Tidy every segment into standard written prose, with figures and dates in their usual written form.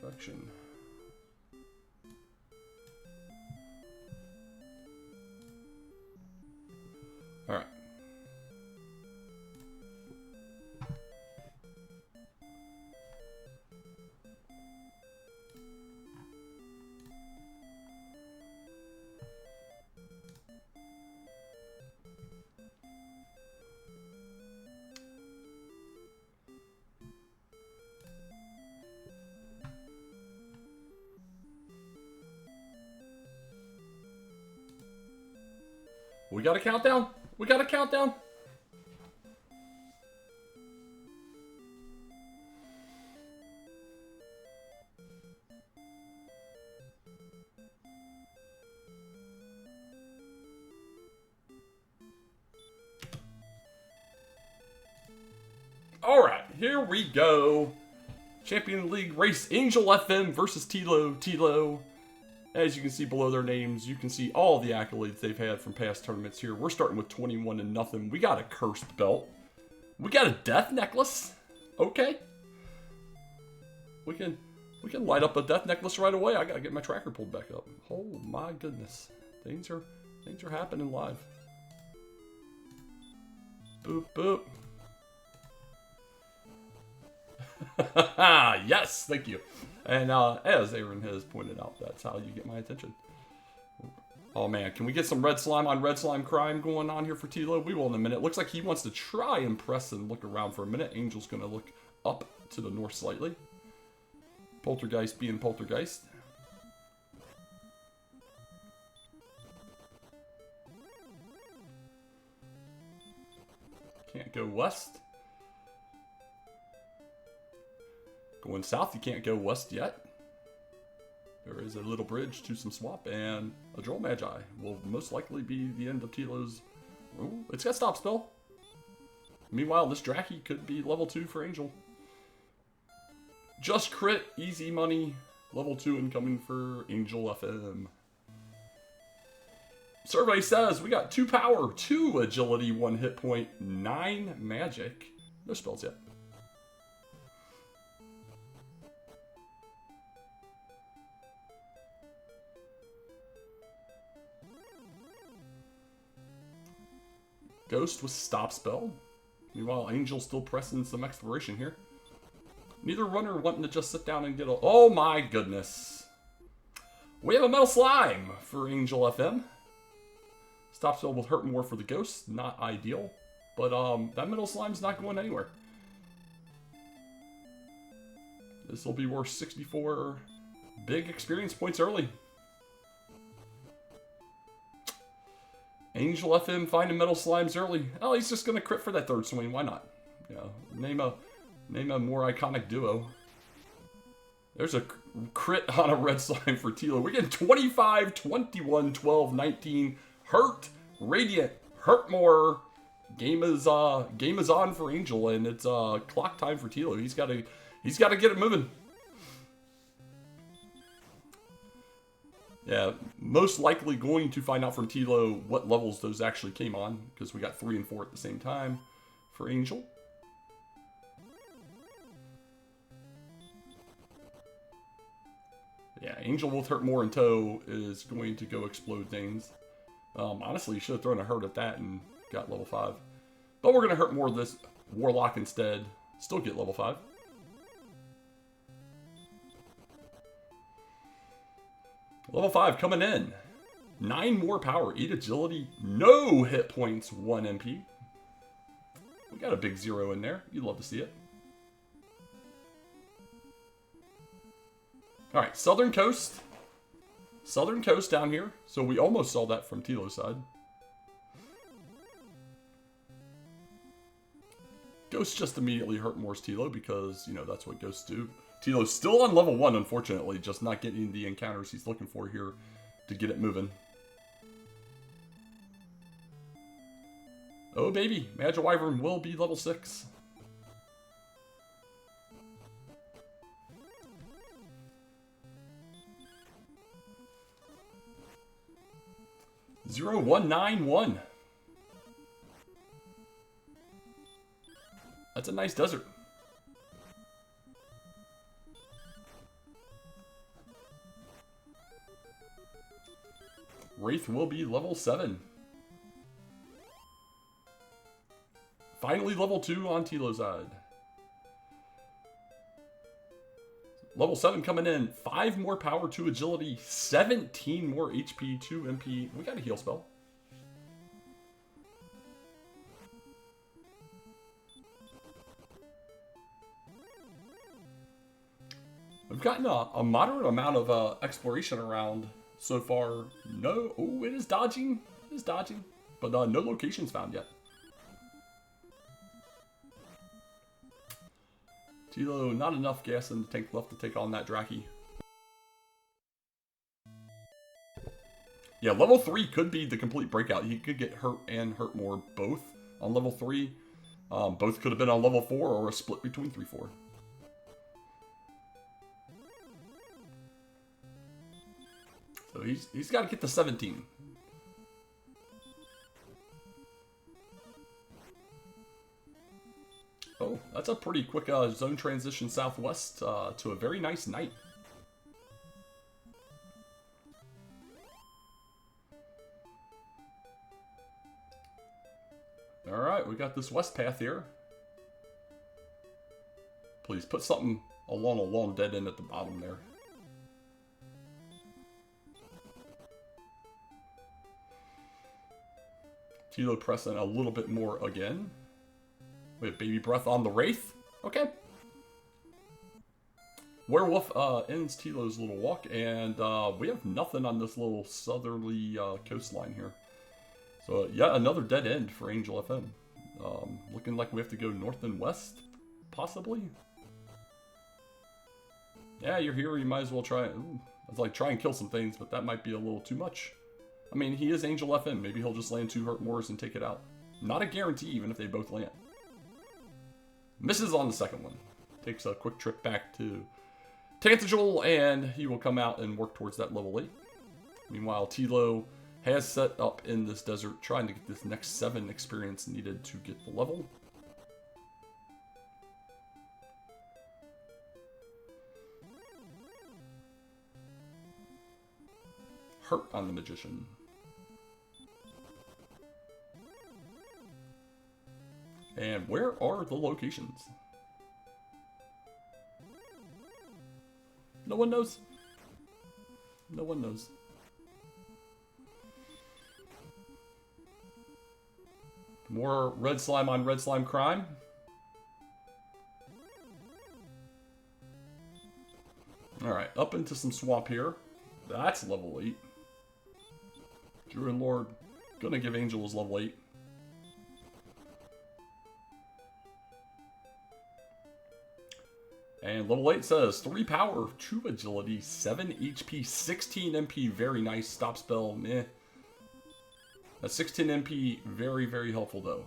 Perfection. All right. We got a countdown. We got a countdown. All right, here we go. Champion League race, Angel FM versus Tilo. As you can see below their names, you can see all the accolades they've had from past tournaments here. We're starting with 21-0. We got a cursed belt. We got a death necklace. Okay. We can light up a death necklace right away. I gotta get my tracker pulled back up. Oh my goodness. Things are happening live. Boop boop. Yes, thank you. And as Aaron has pointed out, that's how you get my attention. Oh man, can we get some red slime on red slime crime going on here for Tilo? We will in a minute. Looks like he wants to try and press and look around for a minute. Angel's going to look up to the north slightly. Poltergeist being Poltergeist. Can't go west. Going south, you can't go west yet. There is a little bridge to some swamp, and a Droll Magi will most likely be the end of Tilo's. Ooh, it's got stop spell. Meanwhile, this Draki could be level 2 for Angel. Just crit, easy money, level 2 incoming for Angel FM. Survey says we got 2 power, 2 agility, 1 hit point, 9 magic. No spells yet. Ghost with stop spell. Meanwhile, Angel still pressing some exploration here. Neither runner wanting to just sit down and get a... Oh my goodness. We have a metal slime for Angel FM. Stop spell will hurt more for the ghost. Not ideal. But that metal slime's not going anywhere. This will be worth 64 big experience points early. Angel FM finding metal slimes early. Oh, he's just gonna crit for that third swing. Why not? Yeah, name a more iconic duo. There's a crit on a red slime for Tilo. We're getting 25, 21, 12, 19. Hurt, Radiant, hurt more. Game is on for Angel, and it's clock time for Tilo. He's gotta get it moving. Yeah, most likely going to find out from Tilo what levels those actually came on, because we got 3 and 4 at the same time for Angel. Yeah, Angel with hurt more in tow is going to go explode things. Honestly, you should have thrown a hurt at that and got level 5. But we're going to hurt more of this Warlock instead. Still get level 5. Level 5 coming in. 9 more power, 8 agility, no hit points, 1 MP. We got a big 0 in there. You'd love to see it. Alright, Southern Coast. Southern Coast down here. So we almost saw that from Tilo's side. Ghosts just immediately hurt more Tilo because, you know, that's what ghosts do. Tilo's still on level 1, unfortunately, just not getting the encounters he's looking for here to get it moving. Oh baby, Magi Wyvern will be level 6. Zero, 1, 9, 1. That's a nice desert. Wraith will be level 7. Finally level 2 on Tilo's side. Level 7 coming in. 5 more power, 2 agility, 17 more HP, 2 MP. We got a heal spell. We've gotten a moderate amount of exploration around so far. No, oh, it is dodging. It is dodging. But no locations found yet. Tilo, not enough gas in the tank left to take on that Draki. Yeah, level 3 could be the complete breakout. He could get hurt and hurt more both on level 3. Both could have been on level 4 or a split between 3-4. So he's got to get to 17. Oh, that's a pretty quick zone transition southwest to a very nice night. Alright, we got this west path here. Please put something along a long dead end at the bottom there. Tilo pressing a little bit more again. We have Baby Breath on the Wraith. Okay. Werewolf ends Tilo's little walk, and we have nothing on this little southerly coastline here. So, yeah, another dead end for Angel FM. Looking like we have to go north and west, possibly. Yeah, you're here, you might as well try it. I was like, try and kill some things, but that might be a little too much. I mean, he is Angel FM. Maybe he'll just land 2 hurt mores and take it out. Not a guarantee, even if they both land. Misses on the second one. Takes a quick trip back to Tantagel, and he will come out and work towards that level 8. Meanwhile, Tilo has set up in this desert, trying to get this next 7 experience needed to get the level. Hurt on the Magician. And where are the locations? No one knows. No one knows. More red slime on red slime crime. Alright, up into some swamp here. That's level 8. Druid Lord gonna give Angel his level 8. And level 8 says 3 power, 2 agility, 7 HP, 16 MP. Very nice. Stop spell, meh. That 16 MP, very, very helpful though.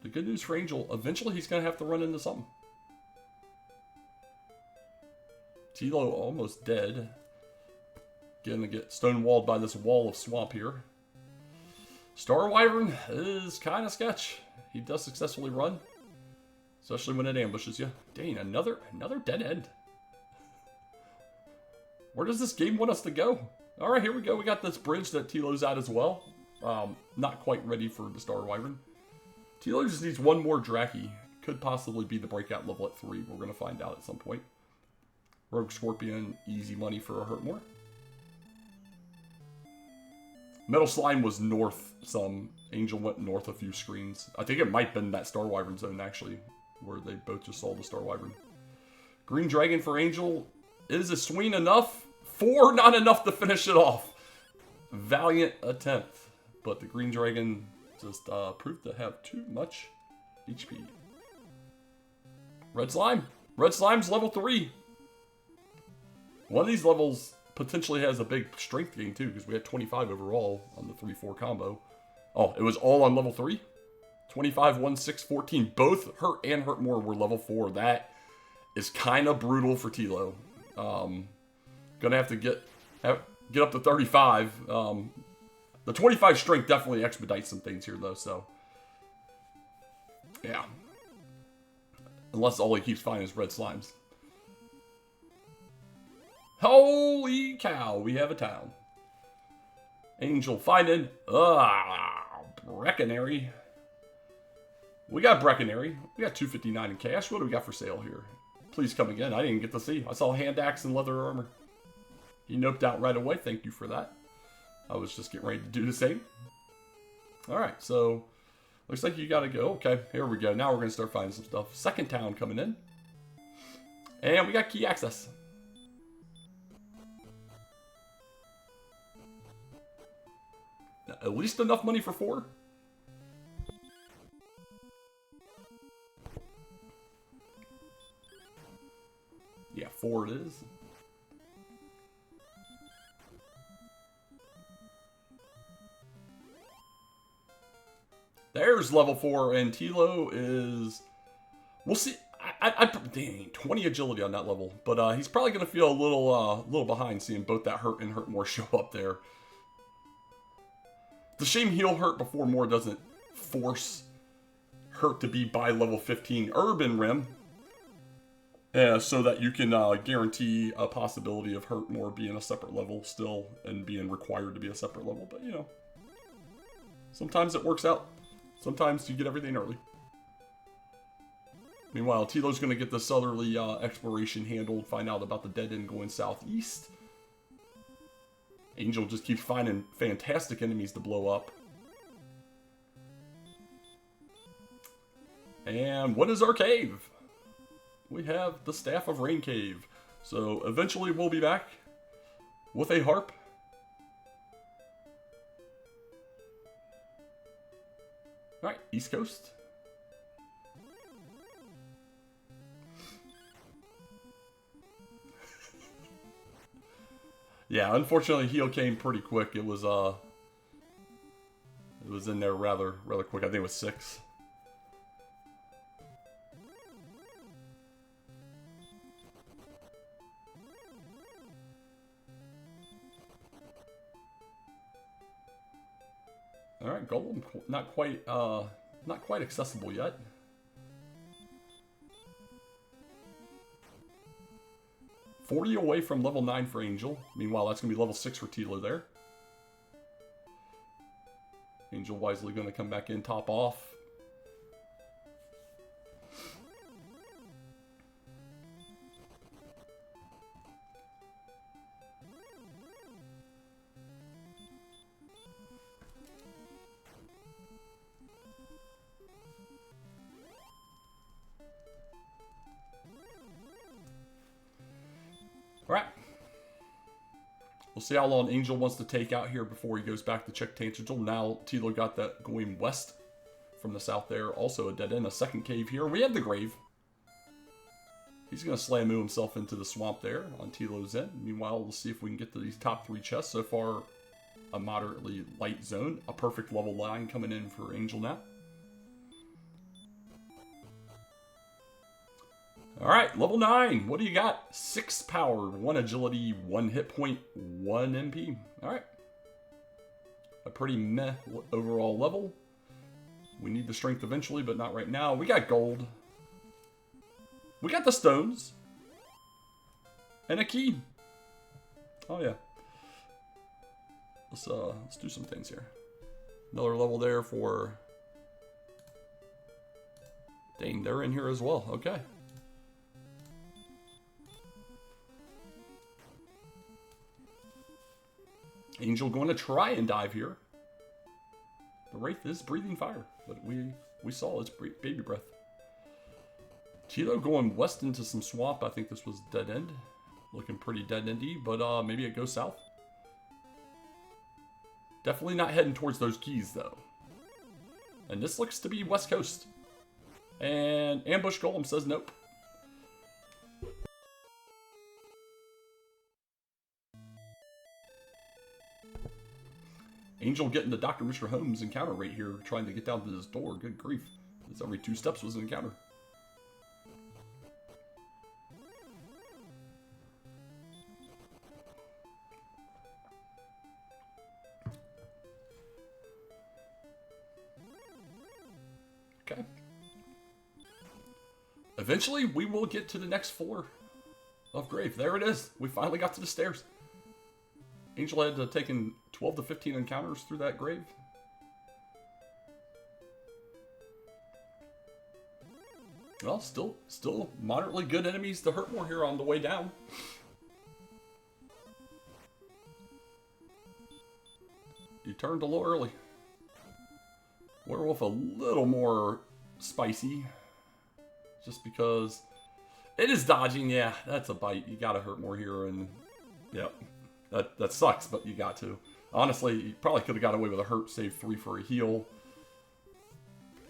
The good news for Angel, eventually he's going to have to run into something. Tilo almost dead. Gonna get stonewalled by this wall of swamp here. Star Wyvern is kind of sketch. He does successfully run, especially when it ambushes you. Dang, another dead end. Where does this game want us to go? All right, here we go. We got this bridge that Tilo's at as well. Not quite ready for the Star Wyvern. Tilo just needs one more Draki. Could possibly be the breakout level at 3. We're going to find out at some point. Rogue Scorpion, easy money for a hurt more. Metal Slime was north some. Angel went north a few screens. I think it might have been that Star Wyvern zone, actually, where they both just saw the Star Wyvern. Green Dragon for Angel. Is a swing enough? 4, not enough to finish it off. Valiant attempt. But the Green Dragon just proved to have too much HP. Red Slime. Red Slime's level 3. One of these levels potentially has a big strength gain too, because we had 25 overall on the 3-4 combo. Oh, it was all on level 3? 25, 1, 6, 14. Both hurt and hurt more were level 4. That is kind of brutal for Tilo. Gonna have to get up to 35. The 25 strength definitely expedites some things here though, so. Yeah. Unless all he keeps finding is red slimes. Holy cow, we have a town. Angel finding, Breckenary. We got Breckenary. We got 259 in cash. What do we got for sale here? Please come again. I didn't get to see. I saw hand axe and leather armor. He noped out right away. Thank you for that. I was just getting ready to do the same. Alright, so looks like you gotta go. Okay, here we go. Now we're gonna start finding some stuff. Second town coming in. And we got key access. At least enough money for 4. Yeah, 4 it is. There's level 4, and Tilo is... We'll see. Dang, 20 agility on that level. But he's probably going to feel a little behind seeing both that hurt and hurt more show up there. The shame he'll hurt before more doesn't force hurt to be by level 15 Urban Rim. So that you can guarantee a possibility of hurt more being a separate level still and being required to be a separate level. But, you know, sometimes it works out. Sometimes you get everything early. Meanwhile, Tilo's going to get the southerly exploration handled, find out about the dead end going southeast. Angel just keeps finding fantastic enemies to blow up. And what is our cave? We have the Staff of Rain Cave. So eventually we'll be back with a harp. Alright, East Coast. Yeah, unfortunately heal came pretty quick. It was in there rather quick. I think it was 6. Alright, Golem, not quite accessible yet. $40 away from level 9 for Angel. Meanwhile, that's going to be level 6 for Tilo there. Angel wisely going to come back in, top off. Alright. We'll see how long Angel wants to take out here before he goes back to check Tangential. Now Tilo got that going west from the south there. Also a dead end, a second cave here. We have the grave. He's going to slam himself into the swamp there on Tilo's end. Meanwhile, we'll see if we can get to these top 3 chests. So far, a moderately light zone. A perfect level 9 coming in for Angel now. Alright, level 9. What do you got? 6 power, 1 agility, 1 hit point, 1 MP. Alright. A pretty meh overall level. We need the strength eventually, but not right now. We got gold. We got the stones. And a key. Oh yeah. Let's do some things here. Another level there for... Dang, they're in here as well. Okay. Angel going to try and dive here. The Wraith is breathing fire, but we saw its baby breath. Tilo going west into some swamp. I think this was dead end. Looking pretty dead endy, but maybe it goes south. Definitely not heading towards those keys though. And this looks to be west coast. And Ambush Golem says nope. Angel getting the Dr. Mr. Holmes encounter right here, trying to get down to this door. Good grief. This every 2 steps was an encounter. Okay. Eventually, we will get to the next floor. of Grave. There it is. We finally got to the stairs. Angel had taken 12 to 15 encounters through that grave. Well, still moderately good enemies to hurt more here on the way down. You turned a little early. Werewolf a little more spicy. Just because it is dodging. Yeah, that's a bite. You gotta hurt more here. And yeah, that sucks, but you got to. Honestly, you probably could have got away with a hurt, save 3 for a heal.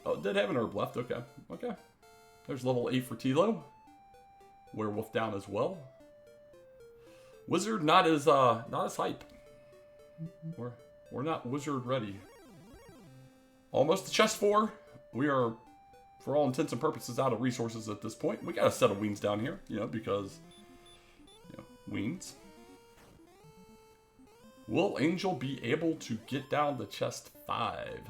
Oh, did have an herb left. Okay. Okay. There's level 8 for Tilo. Werewolf down as well. Wizard not as hype. We're not wizard ready. Almost to chest 4. We are, for all intents and purposes, out of resources at this point. We got a set of wings down here, you know, because, you know, wings. Will Angel be able to get down to chest 5?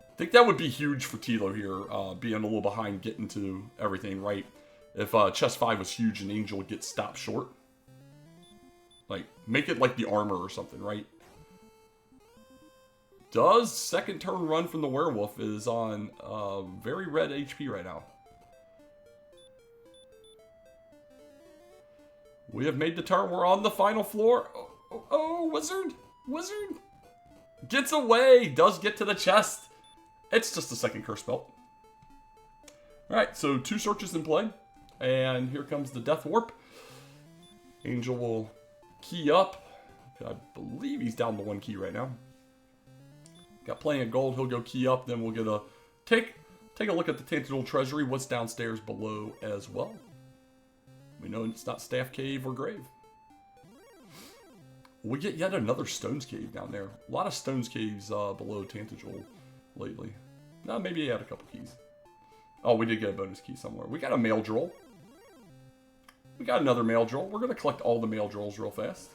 I think that would be huge for Tilo here, being a little behind getting to everything, right? If chest 5 was huge and Angel would get stopped short. Like, make it like the armor or something, right? Does second turn run from the werewolf is on very red HP right now. We have made the turn. We're on the final floor. Oh, wizard! Wizard! Gets away! Does get to the chest. It's just a second curse belt. Alright, so 2 searches in play. And here comes the Death Warp. Angel will key up. I believe he's down to 1 key right now. Got plenty of gold. He'll go key up. Then we'll get a take a look at the Thilotilo treasury. What's downstairs below as well. We know it's not Staff Cave or Grave. We get yet another Stones Cave down there. A lot of Stones Caves below Thilotilo lately. No, maybe he had a couple keys. Oh, we did get a bonus key somewhere. We got a mail droll. We got another mail droll. We're going to collect all the mail drolls real fast.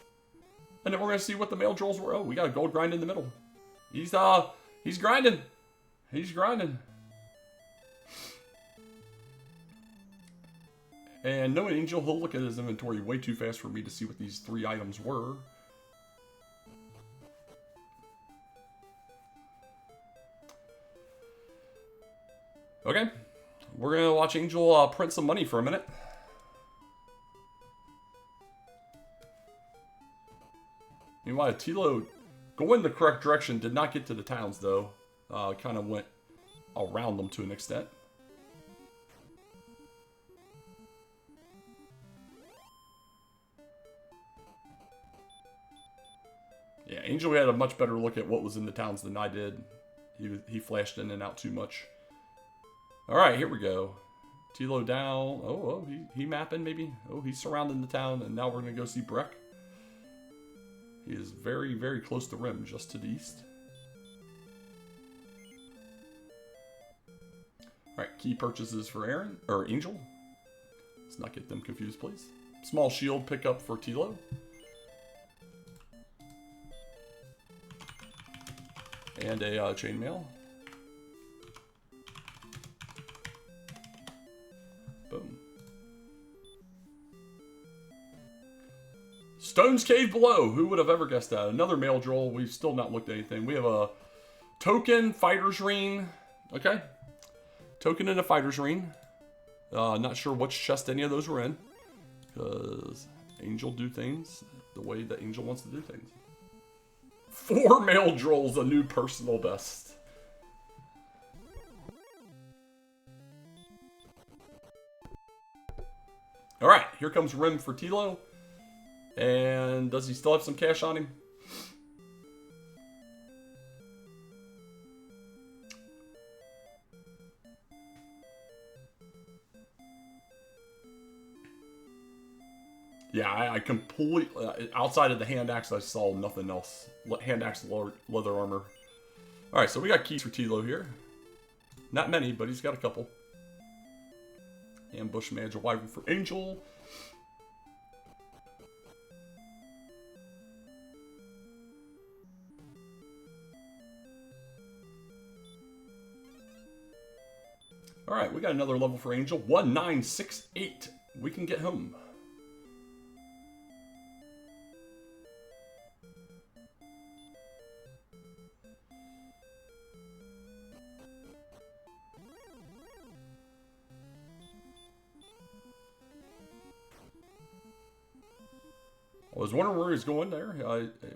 And then we're going to see what the mail drolls were. Oh, we got a gold grind in the middle. He's grinding. He's grinding. And knowing Angel, he'll look at his inventory way too fast for me to see what these 3 items were. Okay. We're going to watch Angel print some money for a minute. Meanwhile, Tilo, going the correct direction, did not get to the towns, though. Kind of went around them to an extent. Yeah, Angel had a much better look at what was in the towns than I did. He flashed in and out too much. Alright, here we go. Tilo down. Oh, he mapping maybe? Oh, he's surrounding the town, and now we're going to go see Breck. He is very, very close to Rim, just to the east. Alright, key purchases for Angel. Let's not get them confused, please. Small shield pickup for Tilo. And a chainmail. Boom. Stones Cave below. Who would have ever guessed that? Another mail droll. We've still not looked at anything. We have a token, fighter's ring. Okay. Token and a fighter's ring. Not sure which chest any of those were in. Because Angel do things the way that Angel wants to do things. 4 mail drolls, a new personal best. Alright, here comes Rim for Tilo. And does he still have some cash on him? Yeah, I completely... outside of the hand axe, I saw nothing else. Hand axe, leather armor. Alright, so we got keys for Tilo here. Not many, but he's got a couple. Ambush Manager Wyvern for Angel. Alright, we got another level for Angel. 1968 we can get home. I was wondering where he was going there.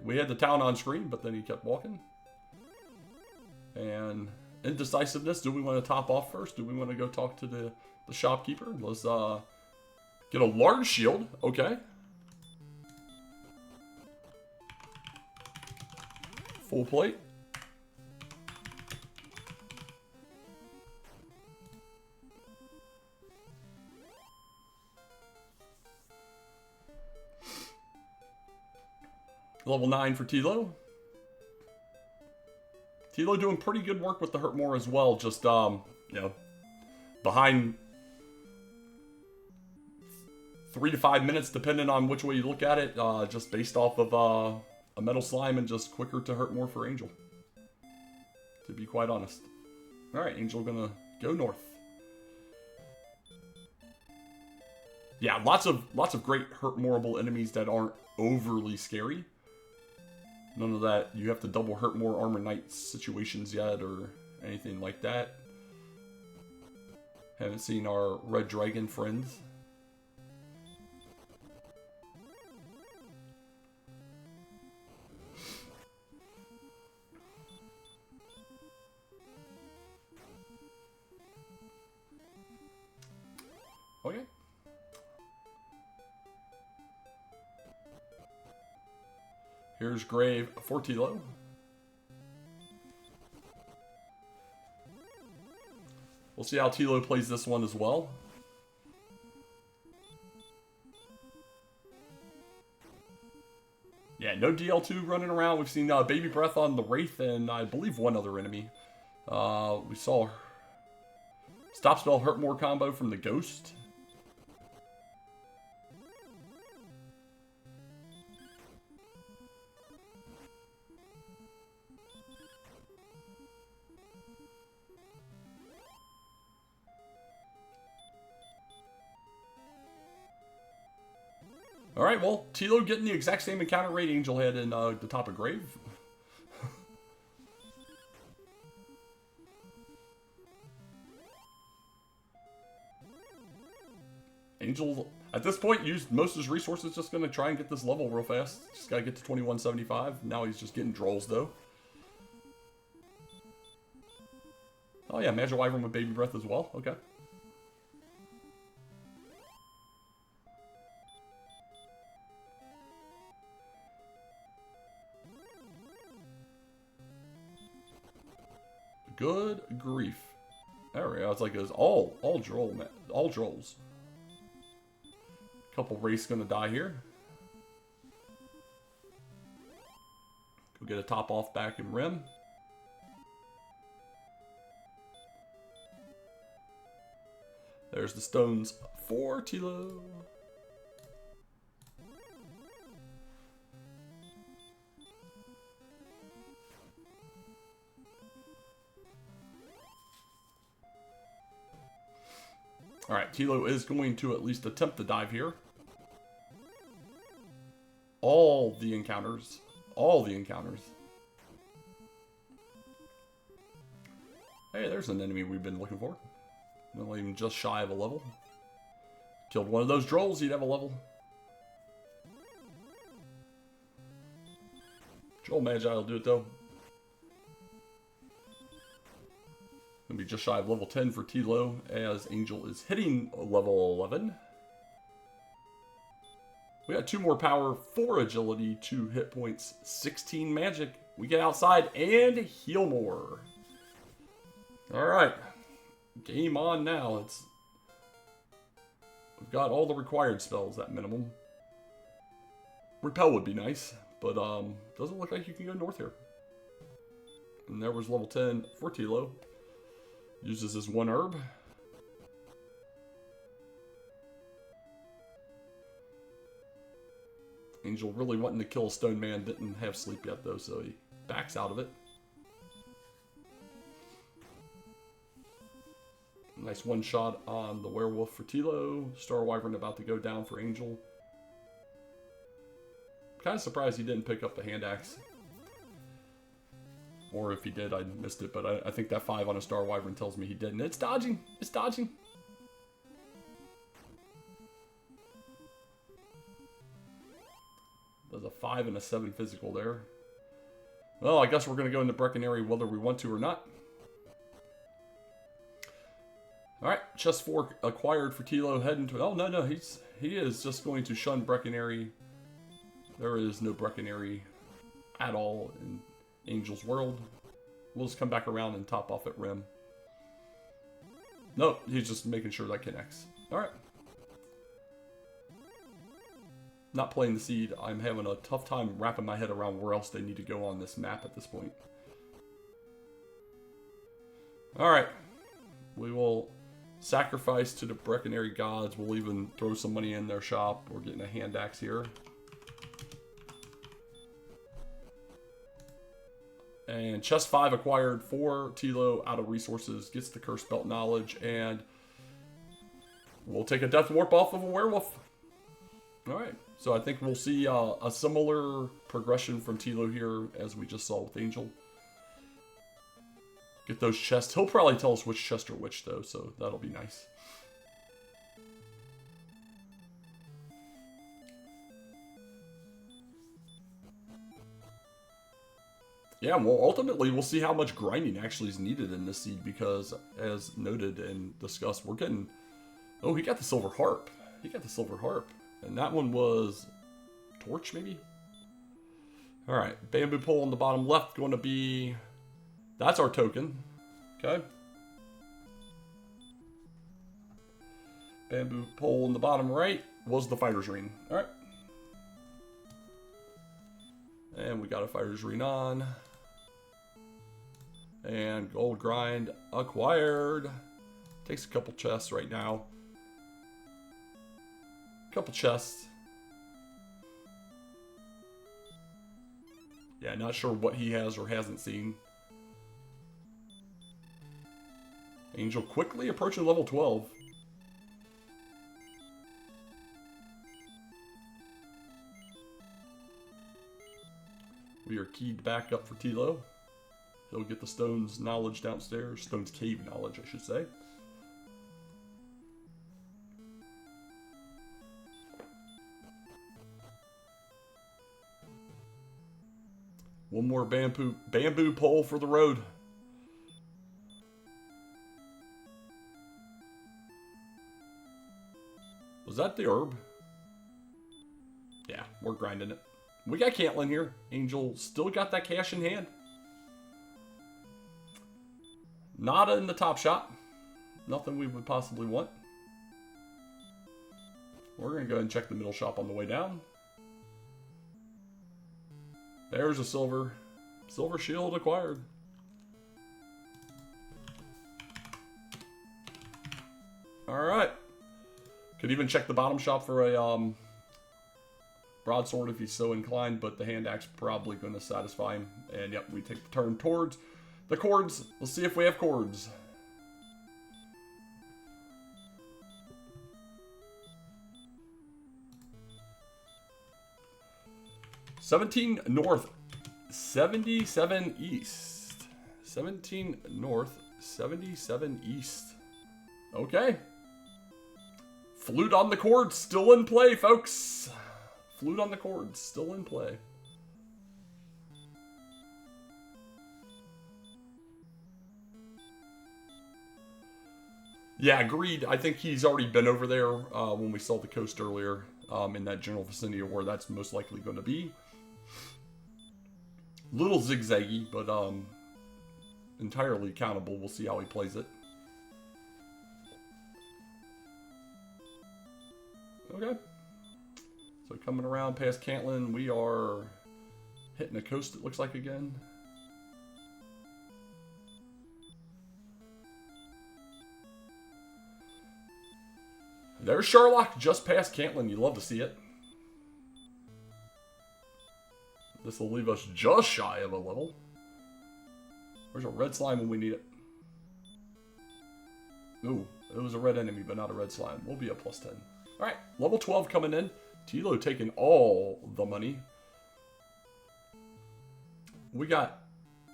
We had the town on screen, but then he kept walking. And indecisiveness. Do we want to top off first? Do we want to go talk to the shopkeeper? Let's get a large shield. Okay. Full plate. Level 9 for Tilo. Tilo doing pretty good work with the Hurt More as well. Just, you know, behind 3 to 5 minutes, depending on which way you look at it. Just based off of a Metal Slime and just quicker to Hurt More for Angel. To be quite honest. Alright, Angel gonna go north. Yeah, lots of great Hurt Moreable enemies that aren't overly scary. None of that, you have to double Hurt More Armor Knight situations yet or anything like that. Haven't seen our Red Dragon friends. Okay. Here's Grave for Tilo. We'll see how Tilo plays this one as well. Yeah, no DL2 running around. We've seen Baby Breath on the Wraith and I believe one other enemy. We saw Stop Spell Hurt More combo from the Ghost. Alright, well, Tilo getting the exact same encounter rate Angel had in the top of Grave. Angel, at this point, used most of his resources just going to try and get this level real fast. Just got to get to 2175. Now he's just getting Drolls, though. Oh yeah, Magic Wyvern with Baby Breath as well. Okay. Good grief. There we go. It's like it was all Drolls. Couple Wraiths gonna die here. Go get a top off back in Rim. There's the stones for Tilo. Alright, Tilo is going to at least attempt to dive here. All the encounters. All the encounters. Hey, there's an enemy we've been looking for. Not even just shy of a level. Killed one of those Drolls, he'd have a level. Droll Magi will do it though. Gonna be just shy of level 10 for Tilo as Angel is hitting level 11. We got 2 more power, 4 agility, 2 hit points, 16 magic. We get outside and heal more. Alright. Game on now. We've got all the required spells at minimum. Repel would be nice, but doesn't look like you can go north here. And there was level 10 for Tilo. Uses his 1 herb. Angel really wanting to kill a Stone Man, didn't have sleep yet though, so he backs out of it. Nice one shot on the werewolf for Tilo. Star Wyvern about to go down for Angel. Kind of surprised he didn't pick up the hand axe. Or if he did, I missed it. But I think that 5 on a Star Wyvern tells me he didn't. It's dodging. It's dodging. There's a 5 and a 7 physical there. Well, I guess we're going to go into Breckenary whether we want to or not. Alright, chest 4 acquired for Tilo, heading to... Oh, no, he is just going to shun Breckenary. There is no Breckenary at all in Angel's world. We'll just come back around and top off at Rim. Nope, he's just making sure that connects. Alright. Not playing the seed. I'm having a tough time wrapping my head around where else they need to go on this map at this point. Alright. We will sacrifice to the Breckenary gods. We'll even throw some money in their shop. We're getting a hand axe here. And chest 5 acquired for Tilo out of resources. Gets the curse belt knowledge. And we'll take a death warp off of a werewolf. Alright. So I think we'll see a similar progression from Tilo here as we just saw with Angel. Get those chests. He'll probably tell us which chest are which, though, so that'll be nice. Yeah, well, ultimately, we'll see how much grinding actually is needed in this seed, because, as noted and discussed, we're getting... Oh, he got the silver harp. He got the silver harp. And that one was... Torch, maybe? Alright, bamboo pole on the bottom left going to be... That's our token. Okay. Bamboo pole in the bottom right was the fighter's ring. Alright. And we got a fighter's ring on. And gold grind acquired. Takes a couple chests right now. Couple chests. Yeah, not sure what he has or hasn't seen. Angel quickly approaching level 12. We are keyed back up for Tilo. He'll get the Stone's knowledge downstairs. Stone's cave knowledge, I should say. One more bamboo pole for the road. Was that the herb? Yeah, we're grinding it. We got Caitlin here. Angel still got that cash in hand. Not in the top shot. Nothing we would possibly want. We're going to go ahead and check the middle shop on the way down. There's a silver. Silver shield acquired. Alright. Could even check the bottom shop for a broadsword if he's so inclined, but the hand axe probably going to satisfy him. And yep, we take the turn towards the cords. Let's see if we have cords. $17 north, 77 east. 17 north, 77 east. Okay. Flute on the chords, still in play, folks. Flute on the chords, still in play. Yeah, agreed. I think he's already been over there when we saw the coast earlier, in that general vicinity of where that's most likely going to be. Little zigzaggy, but entirely countable. We'll see how he plays it. Okay. So coming around past Cantlin, we are hitting the coast, it looks like, again. There's Sherlock just past Cantlin. You love to see it. This will leave us just shy of a level. There's a red slime when we need it. Ooh, it was a red enemy, but not a red slime. We'll be a +10. Alright, level 12 coming in. Tilo taking all the money. We got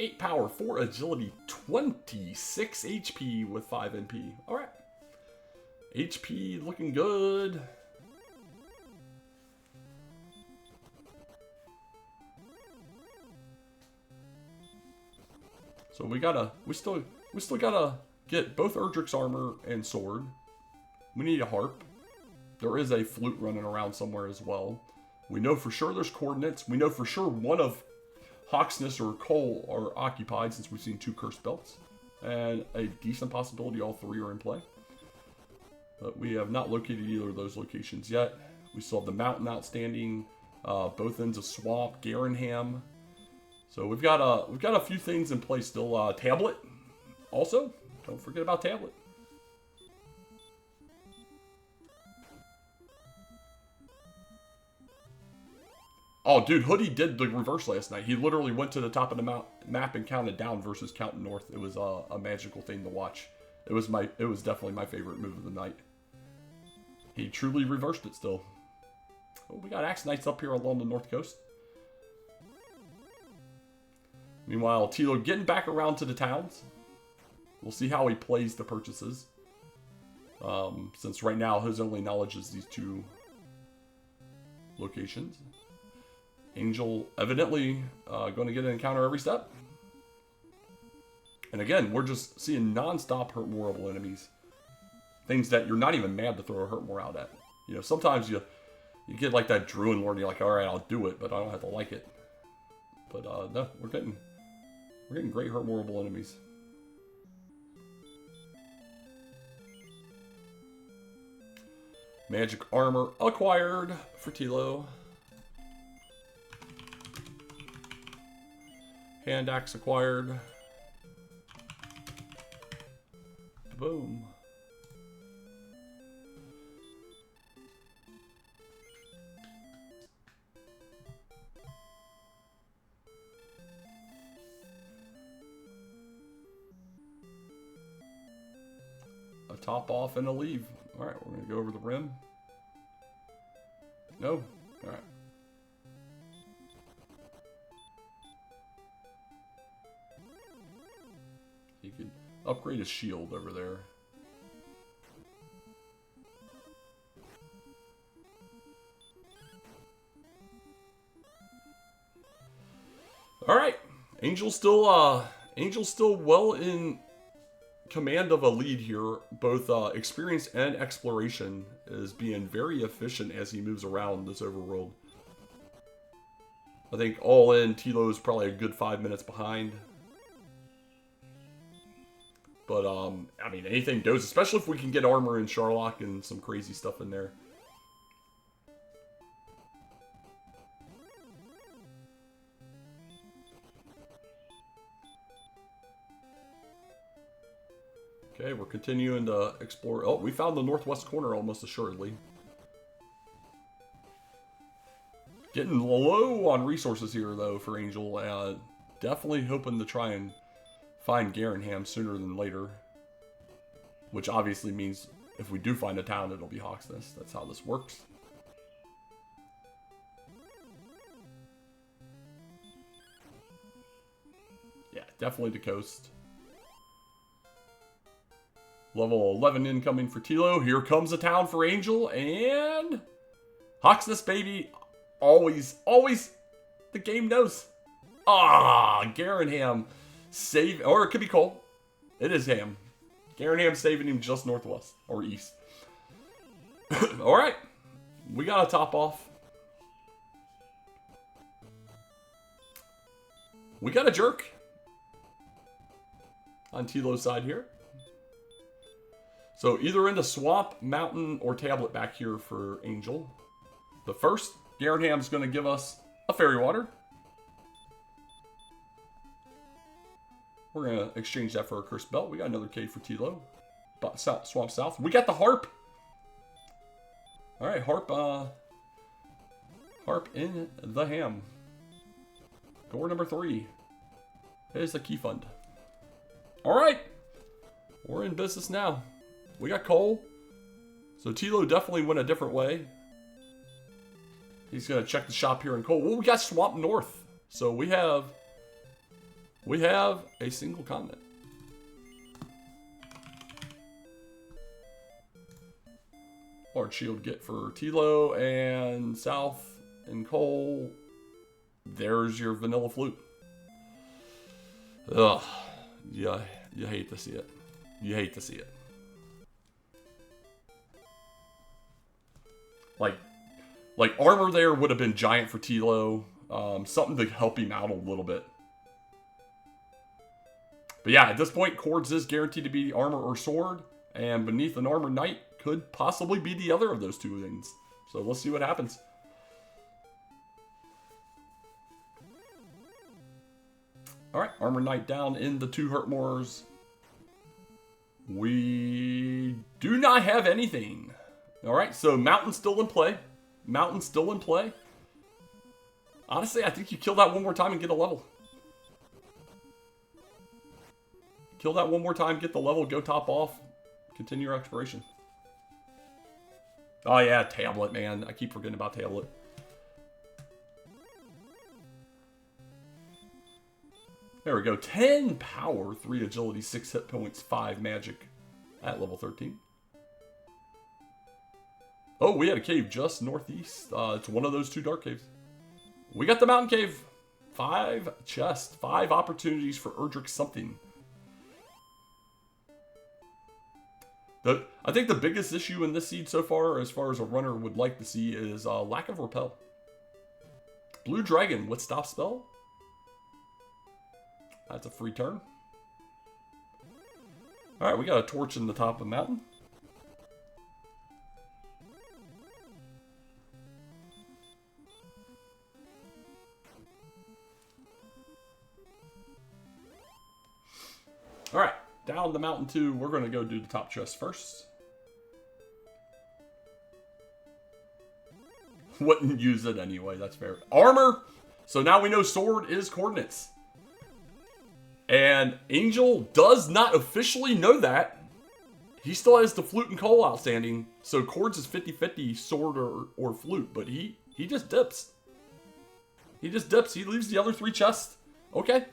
8 power, 4 agility, 26 HP with 5 NP. Alright. HP looking good. So we still gotta get both Erdrick's armor and sword. We need a harp. There is a flute running around somewhere as well. We know for sure there's coordinates. We know for sure one of Hawksness or Cole are occupied since we've seen 2 cursed belts. And a decent possibility all 3 are in play. But we have not located either of those locations yet. We still have the mountain outstanding, both ends of Swamp, Garenham. So we've got a few things in place still. Tablet, also, don't forget about Tablet. Oh, dude, Hoodie did the reverse last night. He literally went to the top of the map and counted down versus counting north. It was a magical thing to watch. It was definitely my favorite move of the night. He truly reversed it still. Oh, we got Axe Knights up here along the north coast. Meanwhile, Tilo getting back around to the towns. We'll see how he plays the purchases. Since right now his only knowledge is these 2 locations. Angel evidently going to get an encounter every step. And again, we're just seeing non-stop hurt morable enemies. Things that you're not even mad to throw a hurt more out at. You know, sometimes you get like that Druid Lord and you're like, alright, I'll do it, but I don't have to like it. But no, we're getting great hurt morable enemies. Magic armor acquired for Tilo. Hand axe acquired. Boom. A top off and a leave. Alright, we're going to go over the rim. No? Alright. He could upgrade his shield over there. Alright. Angel's still well in command of a lead here. Both experience and exploration is being very efficient as he moves around this overworld. I think all in, Tilo is probably a good 5 minutes behind. But, I mean, anything goes, especially if we can get armor in Sharlock and some crazy stuff in there. Okay, we're continuing to explore. Oh, we found the northwest corner almost assuredly. Getting low on resources here, though, for Angel. Definitely hoping to try and find Garenham sooner than later. Which obviously means if we do find a town, it'll be Hawksness. That's how this works. Yeah, definitely the coast. Level 11 incoming for Tilo. Here comes a town for Angel. And Hawksness, baby. Always the game knows. Ah, Garenham save, or it could be Cole. It is Ham. Garenham saving him just northwest or east. All right, we got a top off. We got a jerk on Tilo's side here. So either into Swamp, Mountain, or Tablet back here for Angel. But first, Garenham's going to give us a Fairy Water. We're going to exchange that for a Cursed Belt. We got another cave for Tilo. Swamp South. We got the Harp. Alright, Harp in the ham. Door number 3. There's the key fund. Alright. We're in business now. We got Cole. So Tilo definitely went a different way. He's going to check the shop here in Cole. Well, we got Swamp North. So we have a single continent. Large shield get for Tilo and South and Cole. There's your vanilla flute. Ugh. Yeah, you hate to see it. You hate to see it. Like armor there would have been giant for Tilo. Something to help him out a little bit. But yeah, at this point, Cords is guaranteed to be armor or sword. And beneath an armor knight could possibly be the other of those two things. So let's see what happens. Alright, armor knight down in the 2 Hurtmores. We do not have anything. Alright, so Mountain's still in play. Mountain's still in play. Honestly, I think you kill that one more time and get a level. Kill that one more time, get the level, go top off. Continue your exploration. Oh yeah, tablet, man. I keep forgetting about tablet. There we go. 10 power, 3 agility, 6 hit points, 5 magic at level 13. Oh, we had a cave just northeast. It's one of those 2 dark caves. We got the mountain cave. 5 chests, 5 opportunities for Erdrick something. I think the biggest issue in this seed so far as a runner would like to see, is lack of repel. Blue Dragon with stop spell. That's a free turn. Alright, we got a torch in the top of the mountain. Alright, down the mountain 2, we're going to go do the top chest first. Wouldn't use it anyway, that's fair. Armor! So now we know sword is coordinates. And Angel does not officially know that. He still has the flute and Cole outstanding. So Cords is 50-50 sword or flute. But he just dips. He just dips. He leaves the other 3 chests. Okay.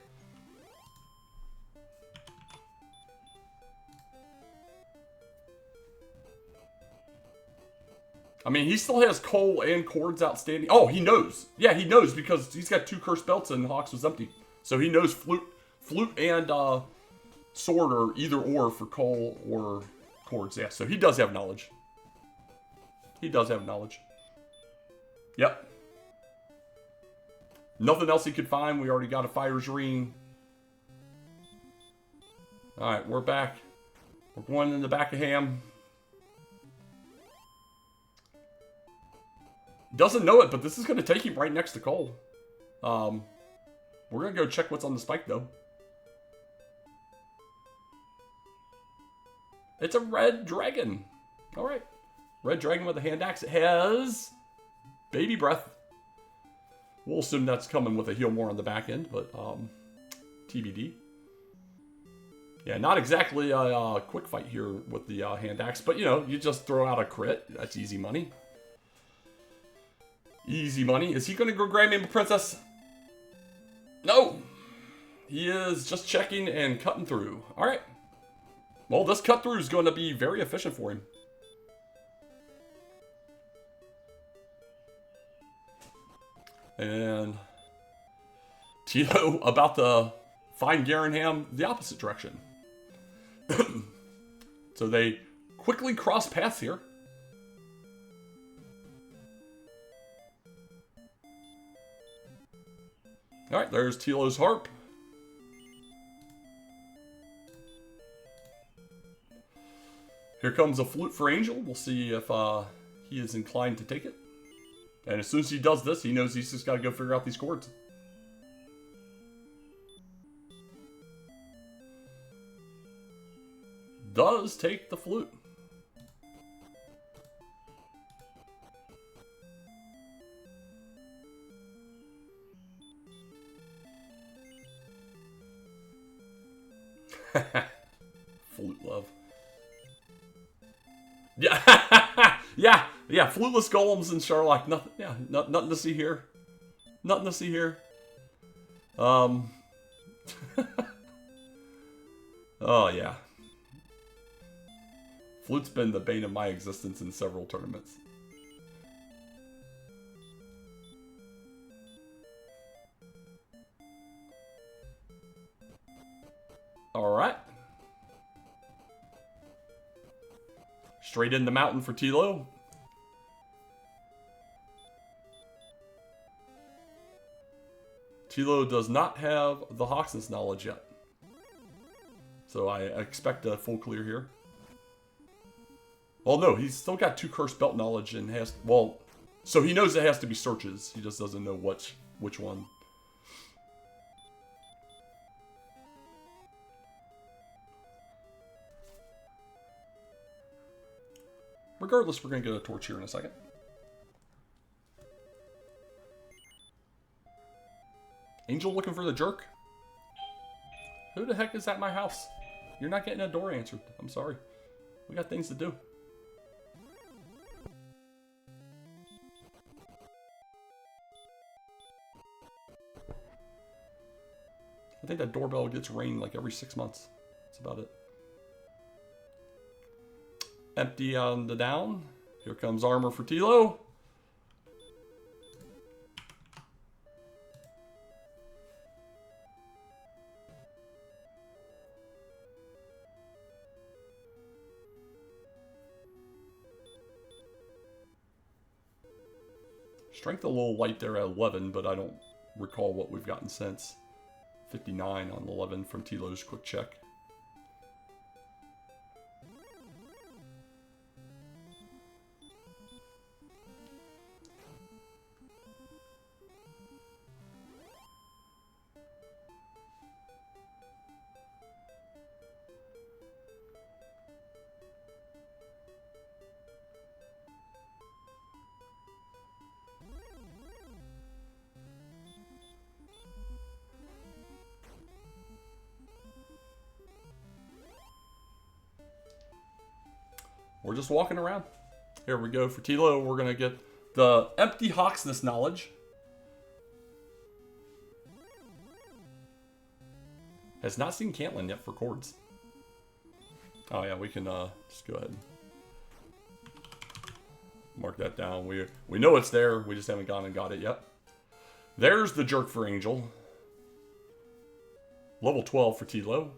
I mean, he still has Cole and Cords outstanding. Oh, he knows. Yeah, he knows because he's got 2 cursed belts and Hawks was empty. So he knows flute and sword are either or for Cole or Cords. Yeah, so he does have knowledge. He does have knowledge. Yep. Nothing else he could find. We already got a Fire's Ring. Alright, we're back. We're going in the back of Ham. Doesn't know it, but this is going to take him right next to Cole. We're going to go check what's on the spike, though. It's a red dragon. Alright. Red dragon with a hand axe. It has baby breath. We'll assume that's coming with a heal more on the back end, but TBD. Yeah, not exactly a quick fight here with the hand axe, but you know, you just throw out a crit. That's easy money. Easy money. Is he going to go grab me a princess? No. He is just checking and cutting through. Alright. Well, this cut through is going to be very efficient for him. And Tito about to find Garenham the opposite direction. So they quickly cross paths here. Alright, there's Tilo's harp. Here comes a flute for Angel. We'll see if he is inclined to take it. And as soon as he does this, he knows he's just got to go figure out these chords. Does take the flute. Flute love. Yeah, yeah. Fluteless golems and Sherlock. Nothing. Yeah, nothing to see here. Nothing to see here. Oh yeah. Flute's been the bane of my existence in several tournaments. Alright. Straight in the mountain for Tilo. Tilo does not have the Hawksness knowledge yet. So I expect a full clear here. Well, no, he's still got 2 cursed belt knowledge and has... Well, so he knows it has to be searches. He just doesn't know which one. Regardless, we're going to get a torch here in a second. Angel looking for the jerk? Who the heck is at my house? You're not getting a door answered. I'm sorry. We got things to do. I think that doorbell gets rained like every 6 months. That's about it. Empty on the down. Here comes armor for Tilo. Strength a little light there at 11, but I don't recall what we've gotten since. 59 on 11 from Tilo's quick check. We're just walking around. Here we go for Tilo. We're going to get the empty Hawksness knowledge. Has not seen Cantlin yet for chords. Oh yeah, we can just go ahead and mark that down. We know it's there. We just haven't gone and got it yet. There's the jerk for Angel. Level 12 for Tilo.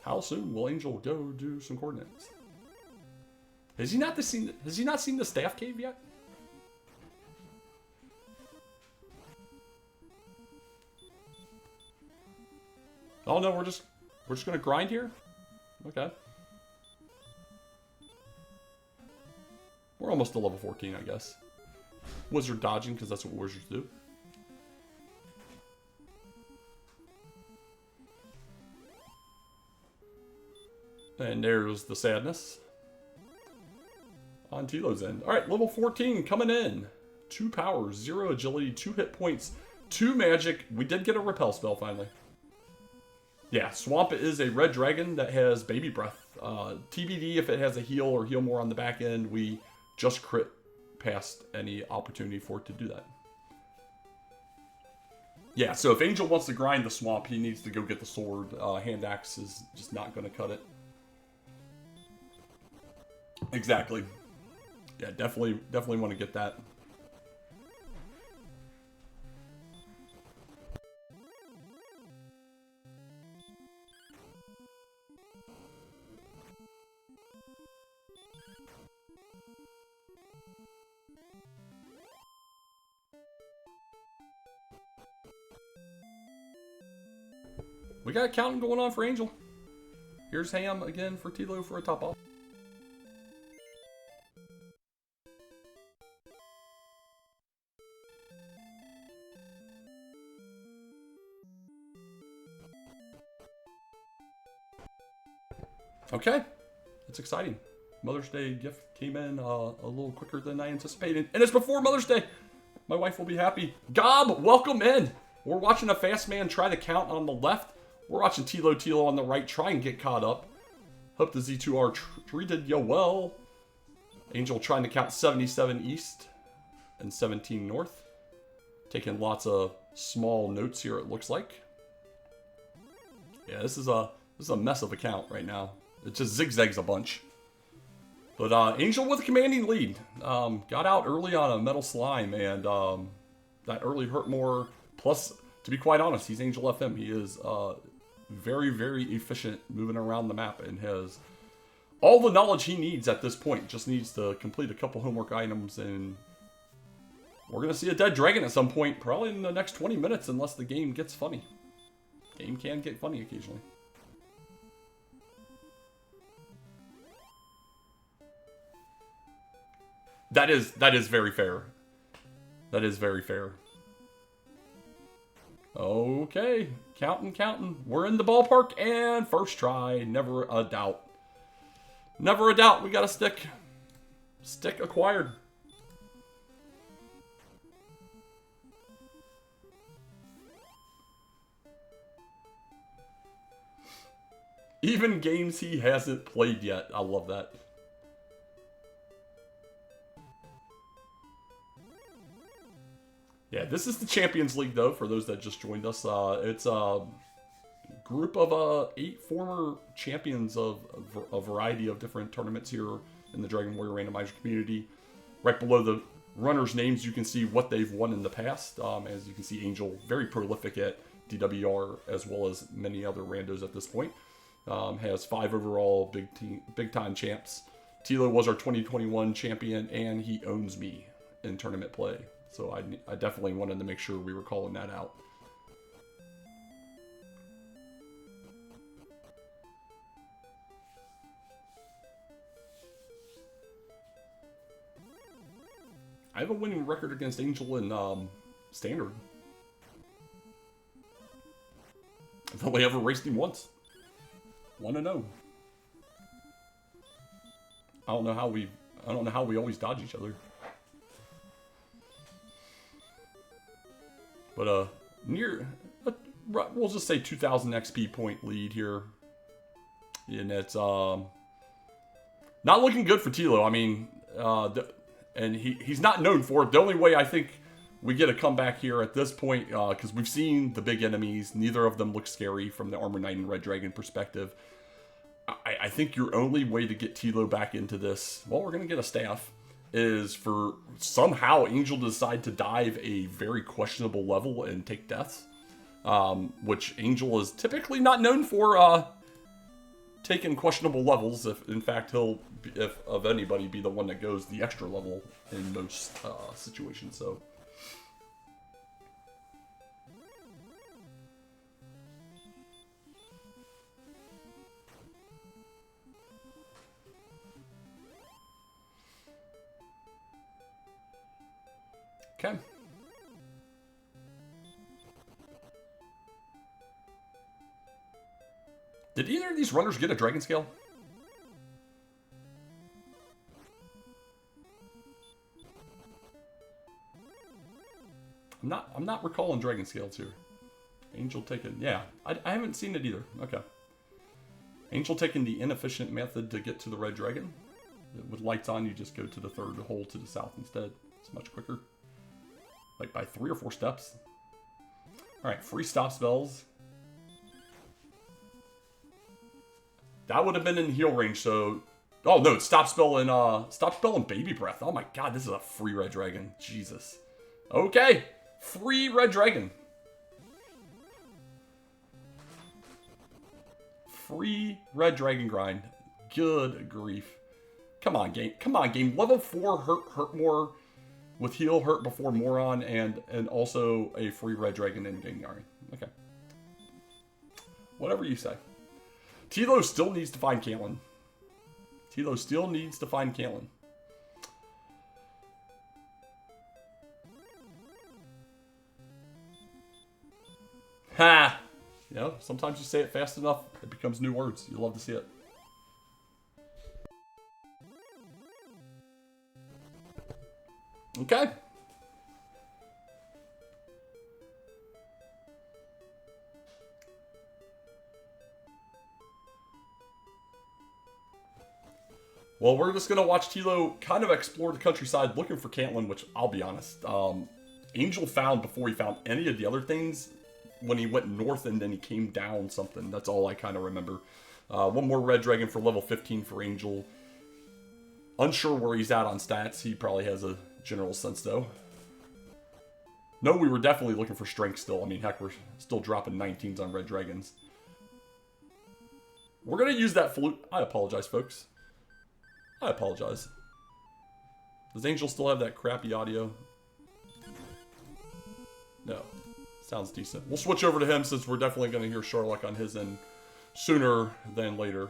How soon will Angel go do some coordinates? Has he not seen the staff cave yet? Oh no, we're just gonna grind here? Okay. We're almost to level 14, I guess. Wizard dodging, because that's what wizards do. And there's the sadness on Tilo's end. All right, level 14 coming in. 2 powers, 0 agility, 2 hit points, 2 magic. We did get a repel spell finally. Yeah, Swamp is a red dragon that has baby breath. TBD if it has a heal or heal more on the back end. We just crit past any opportunity for it to do that. Yeah, so if Angel wants to grind the Swamp, he needs to go get the sword. Hand axe is just not going to cut it. Exactly. Yeah, definitely want to get that. We got a counting going on for Angel. Here's Ham again for Tilo for a top off. Okay, it's exciting. Mother's Day gift came in a little quicker than I anticipated, and it's before Mother's Day. My wife will be happy. Gob, welcome in. We're watching a fast man try to count on the left. We're watching Thilotilo on the right try and get caught up. Hope the Z2R treated you well. Angel trying to count 77 east and 17 north. Taking lots of small notes here, it looks like. Yeah, this is a mess of a count right now. It just zigzags a bunch. But Angel with a commanding lead. Got out early on a metal slime, and that early hurt more. Plus, to be quite honest, he's Angel FM. He is very, very efficient moving around the map and has all the knowledge he needs at this point. Just needs to complete a couple homework items, and we're going to see a dead dragon at some point, probably in the next 20 minutes, unless the game gets funny. Game can get funny occasionally. That is very fair. That is very fair. Okay, counting. We're in the ballpark, and first try, never a doubt. Never a doubt, we got a stick. Stick acquired. Even games he hasn't played yet. I love that. Yeah, this is the Champions League, though, for those that just joined us. It's a group of 8 former champions of a variety of different tournaments here in the Dragon Warrior Randomizer community. Right below the runners' names, you can see what they've won in the past. As you can see, Angel, very prolific at DWR, as well as many other randos at this point. Has 5 overall big-time champs. Tilo was our 2021 champion, and he owns me in tournament play. So I definitely wanted to make sure we were calling that out. I have a winning record against Angel in Standard. I've only ever raced him once. 1-0. I don't know how we always dodge each other. But we'll just say 2,000 XP point lead here, and it's not looking good for Tilo. I mean, and he's not known for it. The only way I think we get a comeback here at this point, because we've seen the big enemies, neither of them look scary from the Armor Knight and Red Dragon perspective. I think your only way to get Tilo back into this, well, we're gonna get a staff, is for somehow Angel to decide to dive a very questionable level and take deaths, which Angel is typically not known for taking questionable levels. If in fact he'll, if of anybody, be the one that goes the extra level in most situations. So. Okay. Did either of these runners get a dragon scale? I'm not recalling dragon scales here. Angel taking, yeah, I haven't seen it either. Okay. Angel taking the inefficient method to get to the red dragon. With lights on, you just go to the third hole to the south instead. It's much quicker. Like by 3 or 4 steps. Alright, free stop spells. That would have been in heal range, so... Oh no, it's stop spell and baby breath. Oh my god, this is a free red dragon. Jesus. Okay, free red dragon. Free red dragon grind. Good grief. Come on, game. Come on, game. Level 4 hurt more. With heal, hurt before Moron, and also a free red dragon in Gengar. Okay. Whatever you say. Tilo still needs to find Caitlyn. Tilo still needs to find Caitlyn. Ha! You know, sometimes you say it fast enough, it becomes new words. You love to see it. Okay. Well, we're just going to watch Tilo kind of explore the countryside looking for Caitlin, which I'll be honest, Angel found before he found any of the other things when he went north and then he came down something. That's all I kind of remember. One more red dragon for level 15 for Angel. Unsure where he's at on stats. He probably has a general sense, though. No, we were definitely looking for strength still. I mean, heck, we're still dropping 19s on red dragons. We're going to use that flute. I apologize, folks. I apologize. Does Angel still have that crappy audio? No. Sounds decent. We'll switch over to him since we're definitely going to hear Sherlock on his end sooner than later.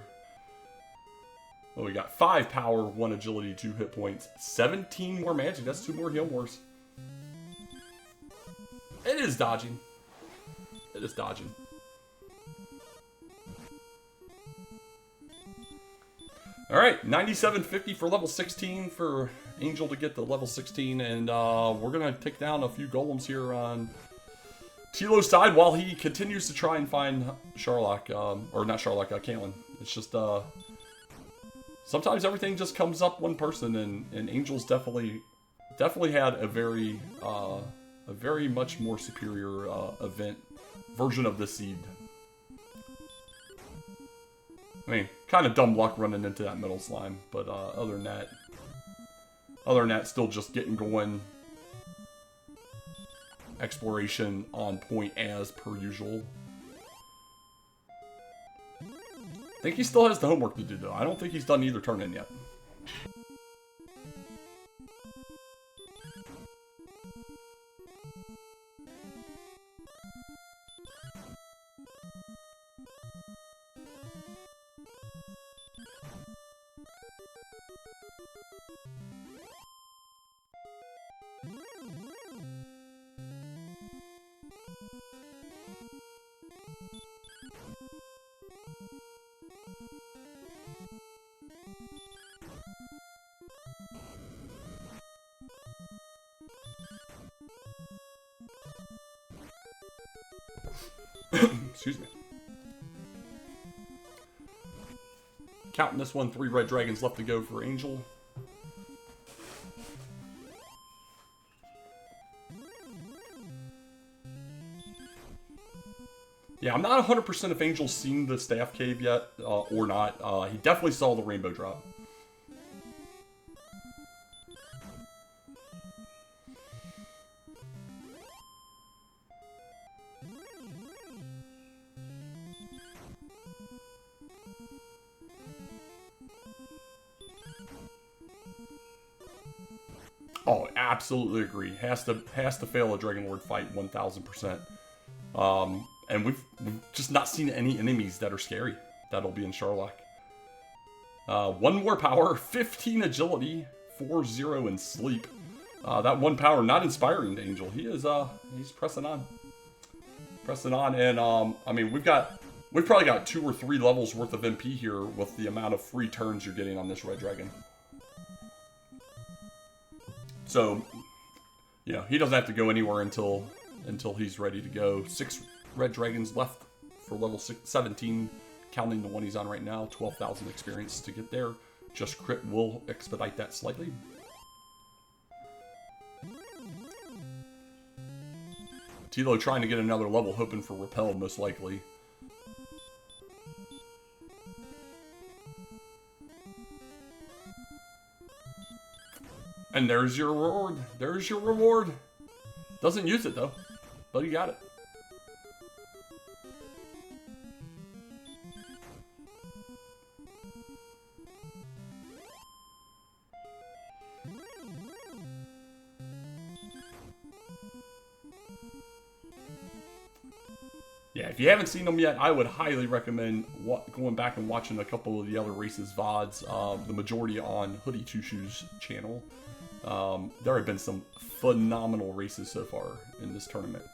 Well, we got 5 power, 1 agility, 2 hit points, 17 more magic. That's 2 more heal mores. It is dodging. It is dodging. Alright, 97.50 for level 16 for Angel to get to level 16. And we're going to take down a few golems here on Tilo's side while he continues to try and find Sherlock. Or not Sherlock, Caitlin. It's just, sometimes everything just comes up one person. And Angel's definitely had a very much more superior event version of the seed. I mean, kind of dumb luck running into that middle slime, but other than that, still just getting going. Exploration on point as per usual. I think he still has the homework to do, though. I don't think he's done either turn-in yet. Excuse me. Counting this one, 3 red dragons left to go for Angel. Yeah, I'm not 100% if Angel's seen the staff cave yet, or not. He definitely saw the rainbow drop. Oh, absolutely agree. Has to fail a Dragon Lord fight 1000%. And we've just not seen any enemies that are scary. That'll be in Sherlock. 1 more power, 15 agility, 4-0 in sleep. That 1 power not inspiring to Angel. He is he's pressing on. Pressing on, and I mean we've probably got 2 or 3 levels worth of MP here with the amount of free turns you're getting on this red dragon. So, you know, he doesn't have to go anywhere until he's ready to go. 6 red dragons left for level 17, counting the one he's on right now. 12,000 experience to get there. Just crit will expedite that slightly. Tilo trying to get another level, hoping for repel most likely. And there's your reward. There's your reward. Doesn't use it though, but he got it. Yeah, if you haven't seen them yet, I would highly recommend going back and watching a couple of the other races VODs. The majority on Hoodie Two Shoes channel. There have been some phenomenal races so far in this tournament.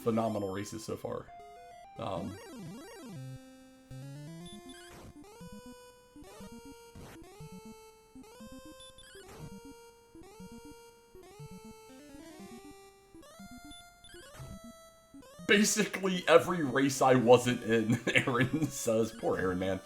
Phenomenal races so far. Basically every race I wasn't in, Aaron says. Poor Aaron, man.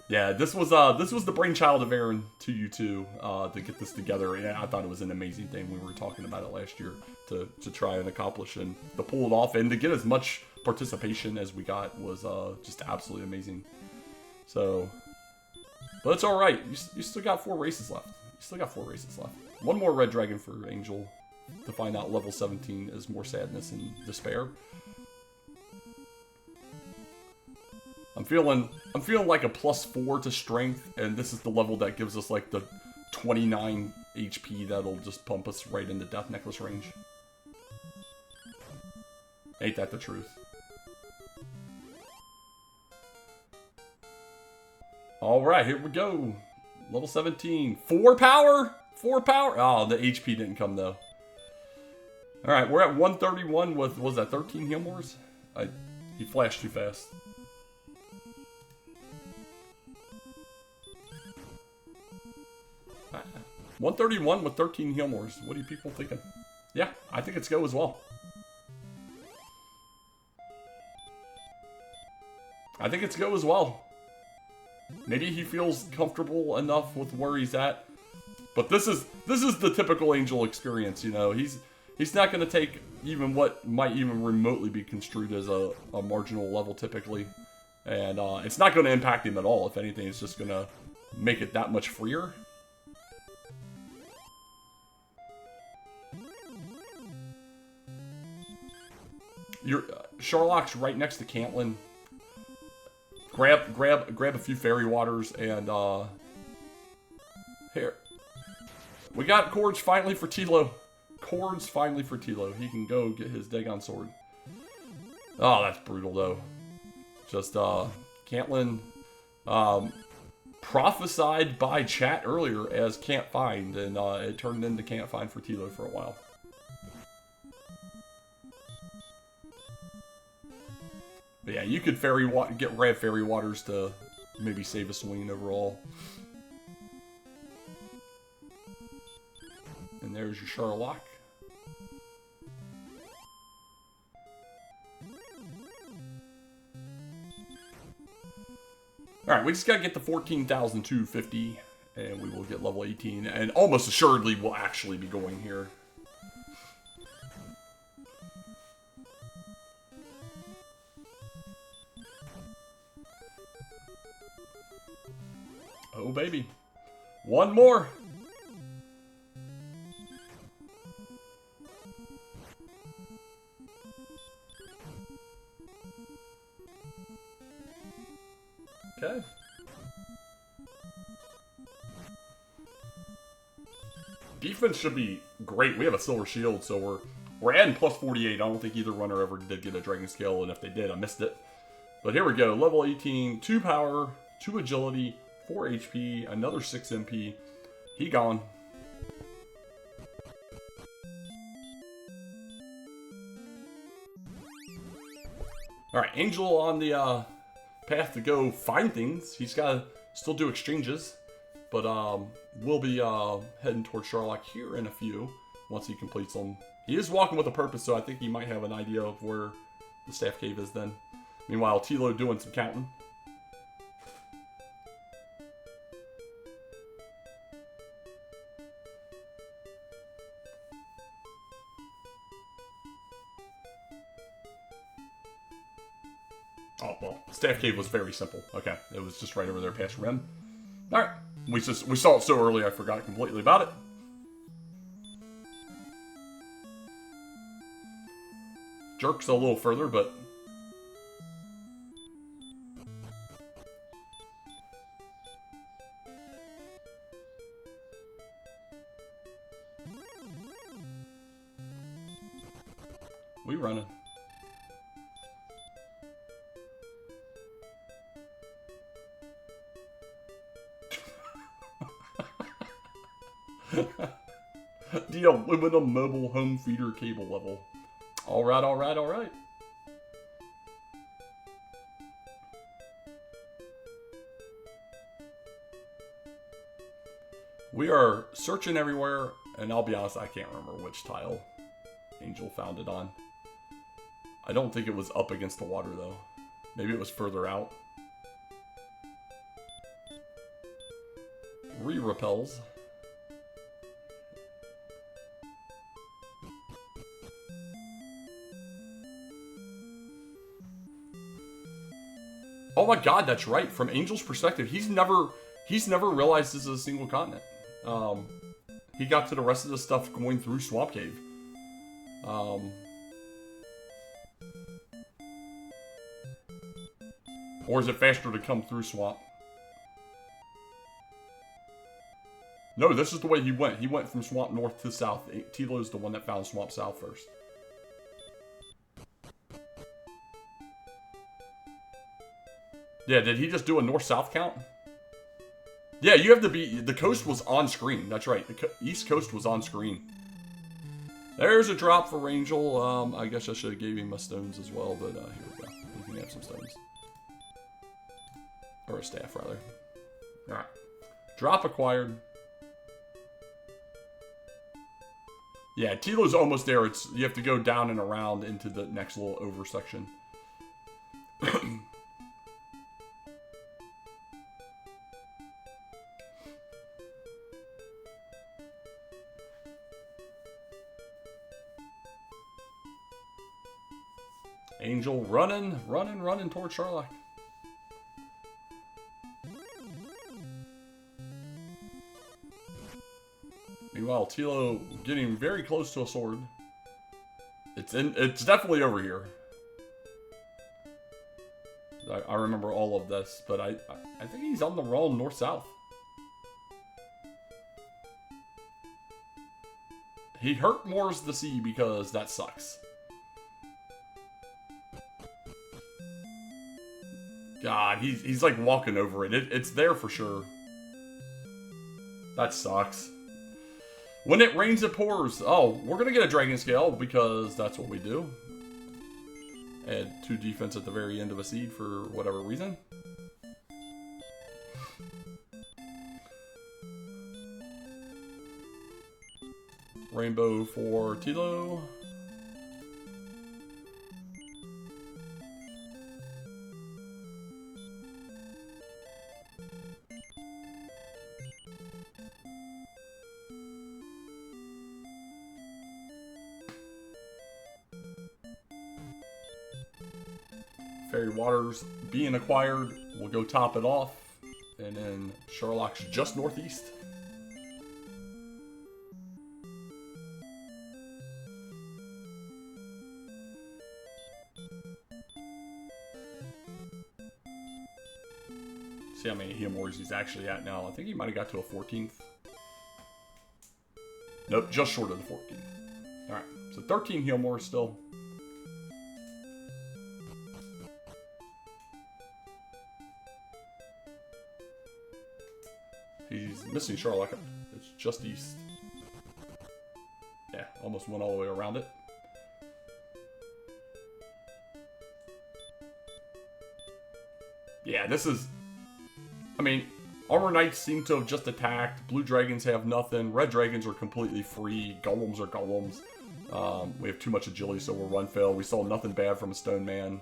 Yeah, this was the brainchild of Aaron 2U2 to get this together, and I thought it was an amazing thing. We were talking about it last year to try and accomplish and to pull it off and to get as much participation as we got was just absolutely amazing. So, but it's all right. You still got 4 races left. You still got 4 races left. One more red dragon for Angel to find out level 17 is more sadness and despair. I'm feeling like a +4 to strength, and this is the level that gives us like the 29 HP that'll just pump us right into Death Necklace range. Ain't that the truth? Alright, here we go. Level 17. 4 power? 4 power? Oh, the HP didn't come though. Alright, we're at 131 with, was that 13 heal mores? He flashed too fast. Ah, 131 with 13 heal mores. What are you people thinking? Yeah, I think it's go as well. I think it's go as well. Maybe he feels comfortable enough with where he's at. But this is the typical Angel experience, you know. He's not going to take even what might even remotely be construed as a marginal level typically. And it's not going to impact him at all. If anything, it's just going to make it that much freer. Sherlock's right next to Cantlin. Grab a few fairy waters and here. We got cords finally for Tilo. Cords finally for Tilo. He can go get his Dagon sword. Oh, that's brutal though. Just Cantlin prophesied by chat earlier as can't find, and it turned into can't find for Tilo for a while. But yeah, you could grab fairy waters to maybe save a swing overall. And there's your Sherlock. Alright, we just gotta get to 14,250 and we will get level 18. And almost assuredly we'll actually be going here. Oh, baby. One more. Okay. Defense should be great. We have a silver shield, so we're adding plus 48. I don't think either runner ever did get a dragon scale, and if they did, I missed it. But here we go. Level 18, 2 power, 2 agility, 4 HP, another 6 MP. He gone. Alright, Angel on the path to go find things. He's got to still do exchanges. But we'll be heading towards Sherlock here in a few once he completes them. He is walking with a purpose, so I think he might have an idea of where the staff cave is then. Meanwhile, Tilo doing some counting. Oh, well, staff cave was very simple. Okay, it was just right over there past Rim. Alright, we saw it so early I forgot completely about it. Jerk's a little further, but... we running. The aluminum mobile home feeder cable level. Alright, alright, alright. We are searching everywhere, and I'll be honest, I can't remember which tile Angel found it on. I don't think it was up against the water, though. Maybe it was further out. 3 repels. Oh my god, that's right. From Angel's perspective, he's never realized this is a single continent. He got to the rest of the stuff going through Swamp Cave. Or is it faster to come through Swamp? No, this is the way he went. He went from Swamp North to South. Tilo's the one that found Swamp South first. Yeah, did he just do a north-south count? Yeah, you have to be... The coast was on screen. That's right. The East Coast was on screen. There's a drop for Angel. I guess I should have gave him my stones as well, but here we go. You can have some stones. Or a staff, rather. Alright. Drop acquired. Yeah, Tilo's almost there. You have to go down and around into the next little over section. Angel running towards Sherlock. Meanwhile, Tilo getting very close to a sword. It's definitely over here. I remember all of this, but I think he's on the wrong north-south. He hurt Moore's the sea because that sucks. God, he's like walking over it. It's there for sure. That sucks. When it rains, it pours. Oh, we're going to get a Dragon Scale because that's what we do. Add 2 defense at the very end of a seed for whatever reason. Rainbow for Tilo. Fairy Waters being acquired. We'll go top it off. And then Sherlock's just northeast. See how many Healmores he's actually at now. I think he might have got to a 14th. Nope, just short of the 14th. Alright, so 13 Healmores still. He's missing Sherlock. It's just east. Yeah, almost went all the way around it. Yeah, this is... I mean, Armor Knights seem to have just attacked. Blue Dragons have nothing. Red Dragons are completely free. Golems are golems. We have too much agility, so we'll run fail. We saw nothing bad from a Stone Man.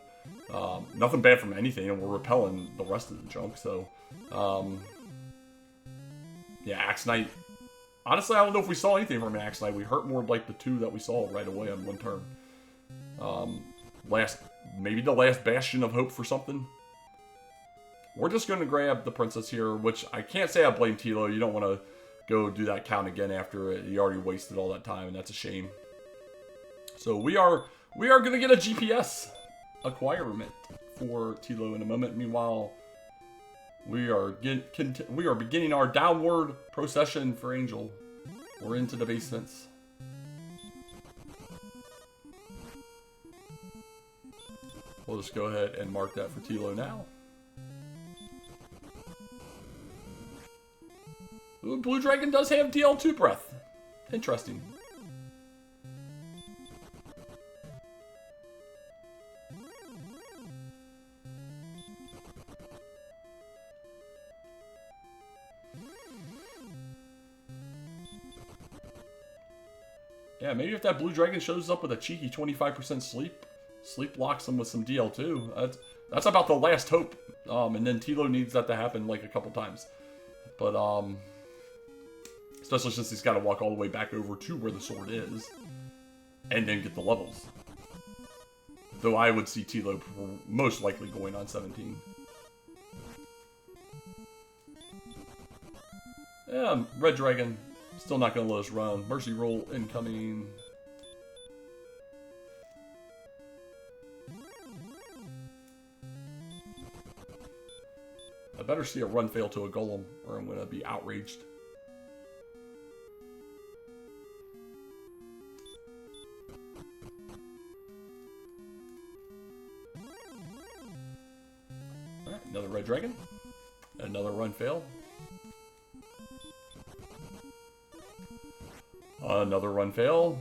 Nothing bad from anything, and we're repelling the rest of the junk, so... yeah, Axe Knight. Honestly, I don't know if we saw anything from an Axe Knight. We hurt more like the 2 that we saw right away on one turn. Maybe the last bastion of hope for something. We're just going to grab the princess here, which I can't say I blame Tilo. You don't want to go do that count again after it. You already wasted all that time, and that's a shame. So we are going to get a GPS acquirement for Tilo in a moment. Meanwhile, we are beginning our downward procession for Angel. We're into the basements. We'll just go ahead and mark that for Tilo now. Ooh, Blue Dragon does have DL2 breath. Interesting. Yeah, maybe if that Blue Dragon shows up with a cheeky 25% sleep locks him with some DL2. That's about the last hope. And then Tilo needs that to happen like a couple times. But Especially since he's got to walk all the way back over to where the sword is. And then get the levels. Though I would see Tilo most likely going on 17. Yeah, Red Dragon. Still not going to let us run. Mercy roll incoming. I better see a run fail to a golem, or I'm going to be outraged. Alright, another red dragon. Another run fail. Another run fail.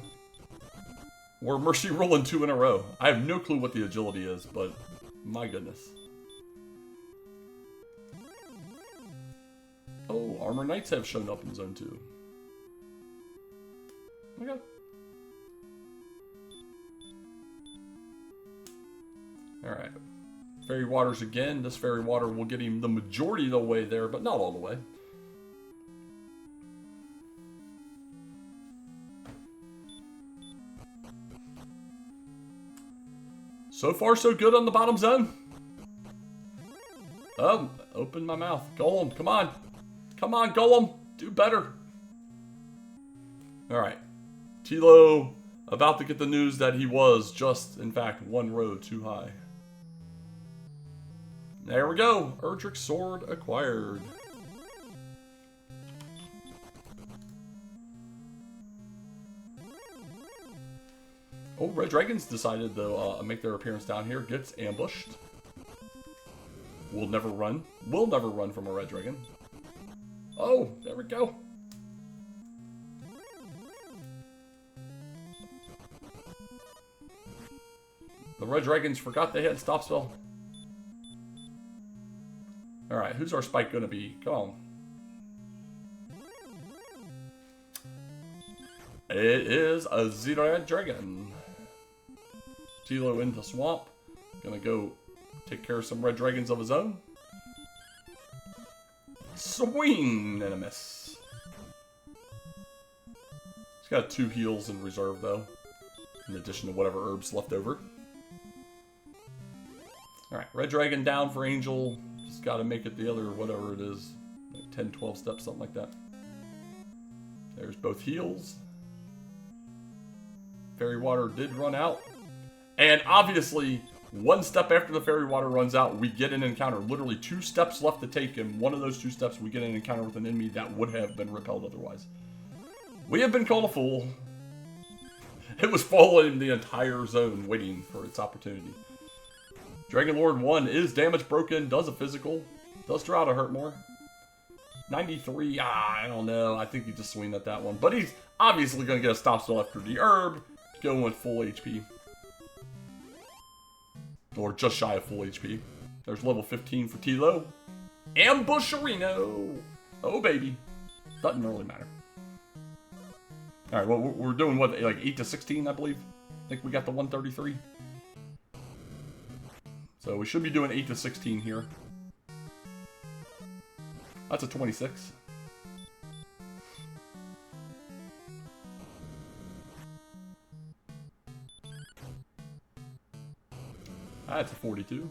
We're mercy rolling 2 in a row. I have no clue what the agility is, but my goodness. Oh, Armor Knights have shown up in Zone 2. Okay. Alright. Fairy Waters again. This Fairy Water will get him the majority of the way there, but not all the way. So far, so good on the bottom zone. Open my mouth. Golem, come on. Come on, Golem. Do better. Alright. Tilo about to get the news that he was just, in fact, 1 row too high. There we go. Erdrick's sword acquired. Oh, Red Dragons decided to make their appearance down here. Gets ambushed. Will never run. Will never run from a Red Dragon. Oh, there we go. The Red Dragons forgot they had stop spell. Alright, who's our spike gonna be? Come on. It is a Red Dragon. Tilo into swamp. Gonna go take care of some red dragons of his own. Swing and a miss. He's got 2 heals in reserve though, in addition to whatever herbs left over. Alright, red dragon down for Angel. Just gotta make it the other, whatever it is, like 10, 12 steps, something like that. There's both heals. Fairy Water did run out. And obviously, 1 step after the Fairy Water runs out, we get an encounter. Literally 2 steps left to take, and one of those 2 steps, we get an encounter with an enemy that would have been repelled otherwise. We have been called a fool. It was following the entire zone, waiting for its opportunity. Dragon Lord 1 is damage broken, does a physical, does draw to hurt more. 93, I don't know. I think you just swing at that one. But he's obviously going to get a stop spell after the herb, going with full HP. Or just shy of full HP. There's level 15 for Tilo. Ambusherino! Oh, baby. Doesn't really matter. Alright, well, we're doing what, like 8 to 16, I believe? I think we got the 133. So we should be doing 8 to 16 here. That's a 26. That's a 42.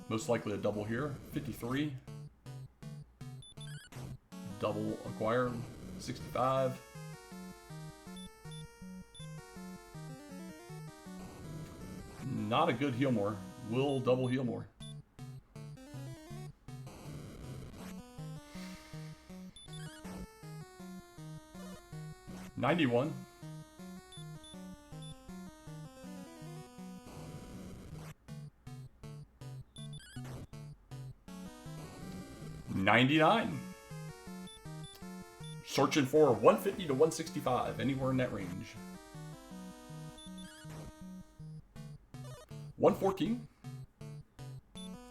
Most likely a double here. 53. Double acquired. 65. Not a good heal more. Will double heal more. $91. $99. Searching for 150 to 165, anywhere in that range. 114.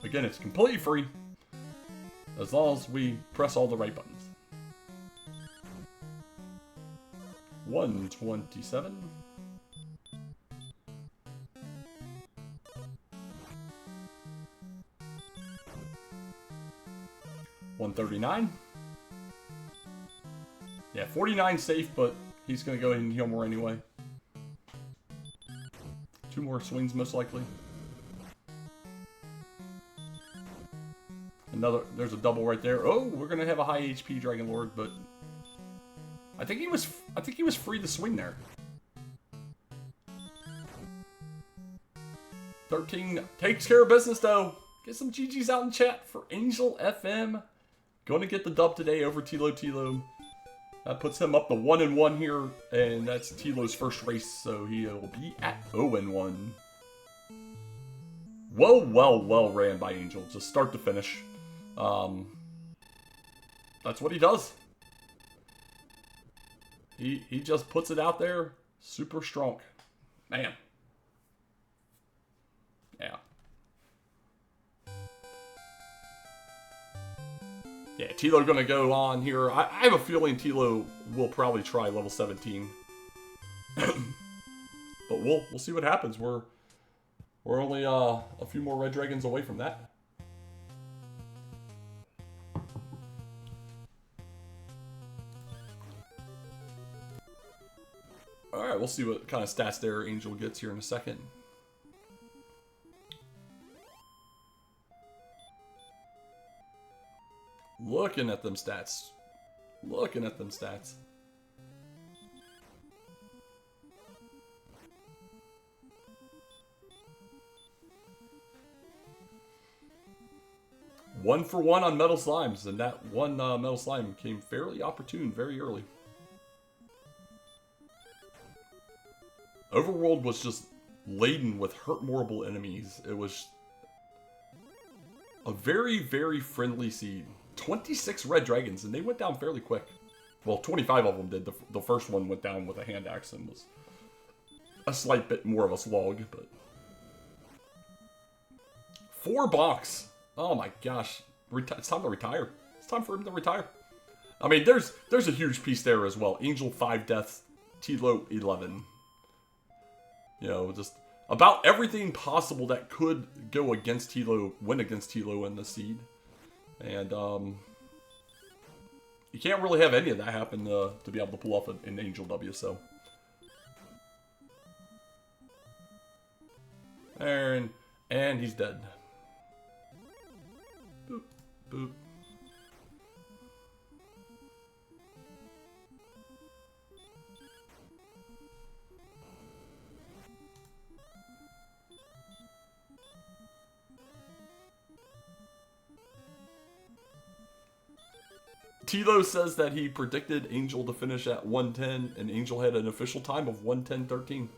Again, it's completely free, as long as we press all the right buttons. 127. 139. Yeah, 49 safe, but he's going to go ahead and heal more anyway. 2 more swings, most likely. Another, there's a double right there. Oh, we're going to have a high HP Dragon Lord, but I think he was free to swing there. 13 takes care of business, though. Get some GGs out in chat for Angel FM. Going to get the dub today over Thilotilo. That puts him up to 1-1 here, and that's Tilo's first race, so he'll be at 0-1. Well ran by Angel, just start to finish. That's what he does. He just puts it out there, super strong. Man. Yeah. Yeah, Tilo gonna go on here. I have a feeling Tilo will probably try level 17. But we'll see what happens. We're only a few more red dragons away from that. Alright, we'll see what kind of stats there Angel gets here in a second. Looking at them stats. Looking at them stats. One for one on Metal Slimes, and that one Metal Slime came fairly opportune very early. Overworld was just laden with hurt-morable enemies. It was a very, very friendly seed. 26 red dragons, and they went down fairly quick. Well, 25 of them did. The first one went down with a hand axe and was a slight bit more of a slog, but 4 bonks. Oh my gosh. It's time to retire. It's time for him to retire. I mean, there's a huge piece there as well. Angel 5 deaths, Tilo 11. You know, just about everything possible that could go against Tilo, win against Tilo in the seed. And you can't really have any of that happen to be able to pull off an Angel W, so. And he's dead. Boop, boop. Tilo says that he predicted Angel to finish at 110, and Angel had an official time of 1:10:13.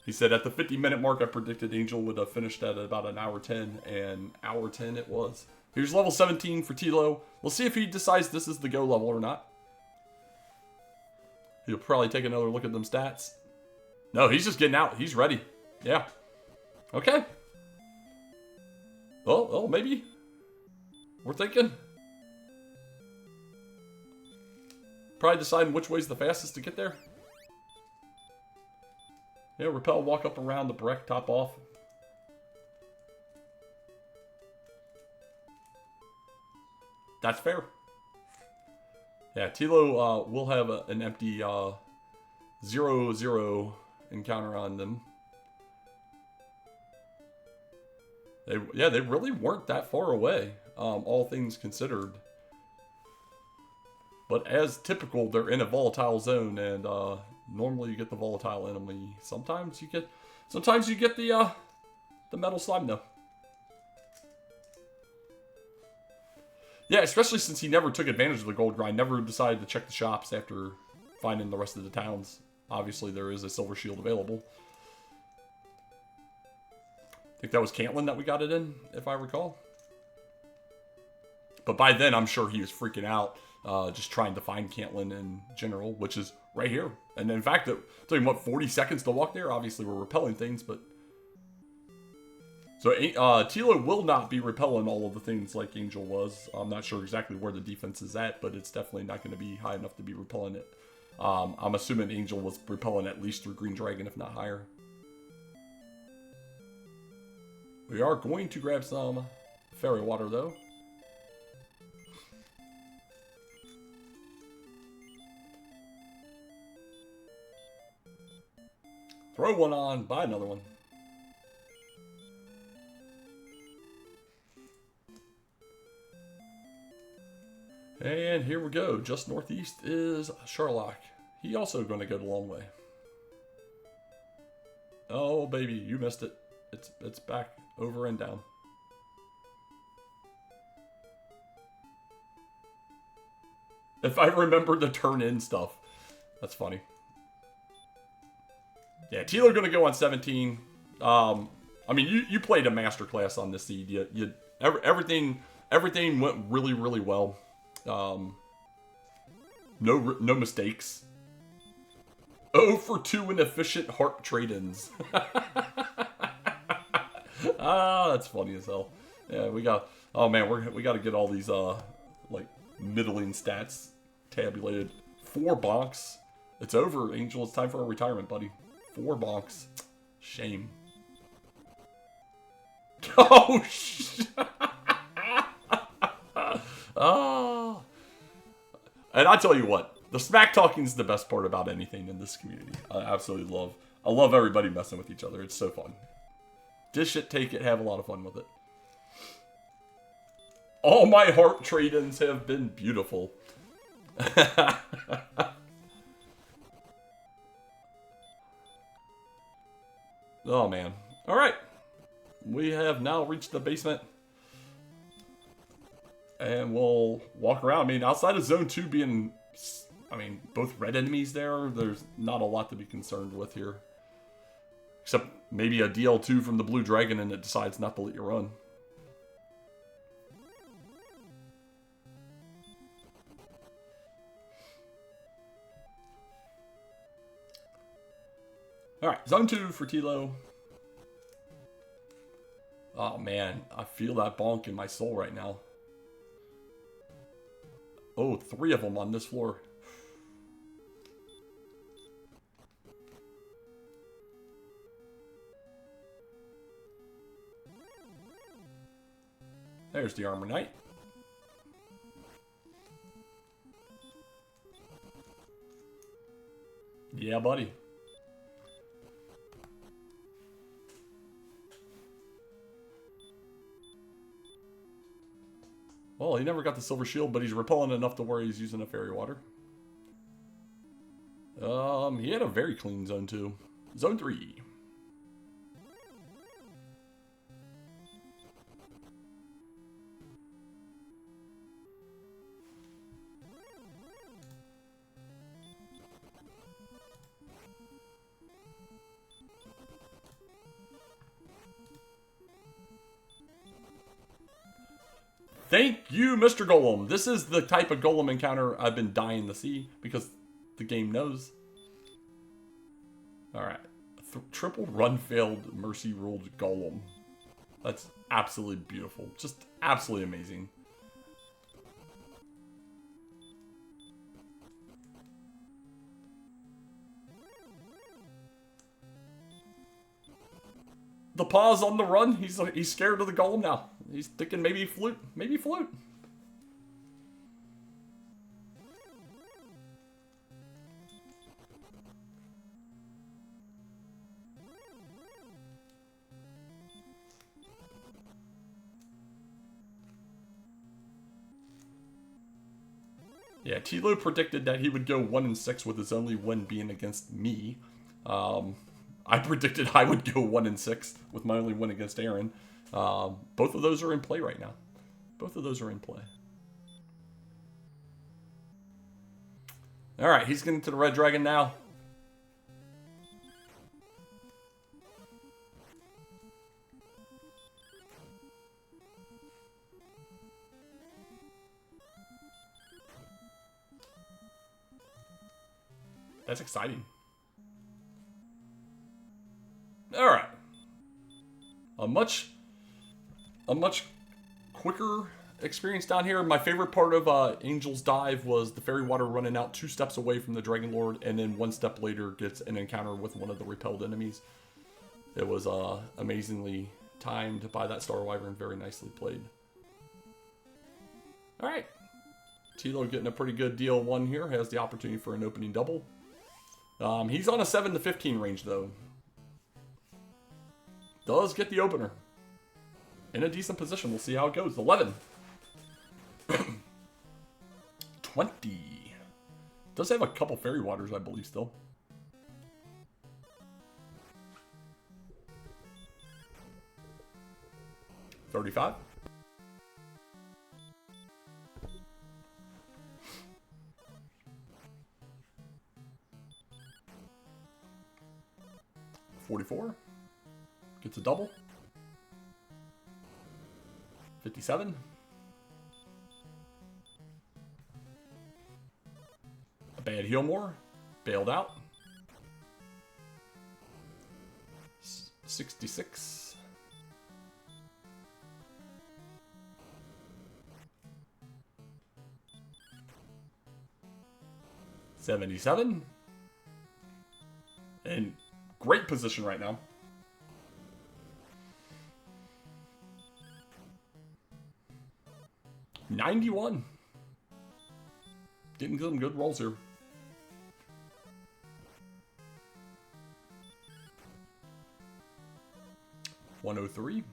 He said at the 50-minute mark, I predicted Angel would have finished at about an hour 10, and hour 10 it was. Here's level 17 for Tilo. We'll see if he decides this is the go level or not. He'll probably take another look at them stats. No, he's just getting out. He's ready. Yeah. Okay. Oh, maybe. We're thinking. Probably deciding which way's the fastest to get there. Yeah, repel, walk up around the Breck, top off. That's fair. Yeah, Tilo will have an empty 0-0 encounter on them. They really weren't that far away, all things considered. But as typical, they're in a volatile zone, and normally you get the volatile enemy. Sometimes you get the Metal Slime though. Yeah, especially since he never took advantage of the gold grind, never decided to check the shops after finding the rest of the towns. Obviously, there is a silver shield available. I think that was Cantlin that we got it in, if I recall. But by then, I'm sure he was freaking out, just trying to find Cantlin in general, which is right here. And in fact, it took him, what, 40 seconds to walk there? Obviously, we're repelling things, but... So, Tilo will not be repelling all of the things like Angel was. I'm not sure exactly where the defense is at, but it's definitely not going to be high enough to be repelling it. I'm assuming Angel was repelling at least through Green Dragon, if not higher. We are going to grab some fairy water, though. Throw one on, buy another one. And here we go. Just northeast is Sherlock. He also going to go the long way. Oh, baby, you missed it. It's back, over and down. If I remember to turn in stuff. That's funny. Yeah, Tilo going to go on 17. I mean, you played a masterclass on this seed. Everything went really, really well. No mistakes. 0 for 2 inefficient heart trade-ins. That's funny as hell. Yeah, we got. Oh man, we got to get all these like middling stats tabulated. 4 bonks. It's over, Angel. It's time for a retirement, buddy. 4 bonks. Shame. Oh shit. Oh. And I tell you what, the smack talking is the best part about anything in this community. I absolutely love. I love everybody messing with each other. It's so fun. Dish it, take it, have a lot of fun with it. All my heart trade-ins have been beautiful. Oh man. Alright. We have now reached the basement. And we'll walk around. I mean, outside of Zone 2 being, I mean, both red enemies there's not a lot to be concerned with here. Except maybe a DL2 from the Blue Dragon and it decides not to let you run. Alright, Zone 2 for Tilo. Oh man, I feel that bonk in my soul right now. Oh, 3 of them on this floor. There's the Armor Knight. Yeah, buddy. Well, he never got the Silver Shield, but he's repellent enough to where he's using a Fairy Water. He had a very clean Zone 2. Zone 3. Thank you, Mr. Golem. This is the type of Golem encounter I've been dying to see because the game knows. Alright. Triple run failed Mercy ruled Golem. That's absolutely beautiful. Just absolutely amazing. The pause on the run. He's scared of the Golem now. He's thinking maybe flute. Maybe flute. Yeah, Tilo predicted that he would go 1-6 with his only win being against me. I predicted I would go 1-6 with my only win against Aaron. Both of those are in play right now. Both of those are in play. Alright, he's getting to the Red Dragon now. That's exciting. Alright. A much quicker experience down here. My favorite part of Angel's Dive was the Fairy Water running out 2 steps away from the Dragon Lord, and then 1 step later gets an encounter with one of the repelled enemies. It was amazingly timed by that Star Wyvern. Very nicely played. Alright. Tilo getting a pretty good deal 1 here. Has the opportunity for an opening double. He's on a 7 to 15 range, though. does get the opener. In a decent position. We'll see how it goes. 11. 20. Does have a couple fairy waters, I believe, still. 35. 44. Gets a double. 57. A bad heal more. Bailed out. 66. 77. And great position right now. 91. Getting some good rolls here. 103.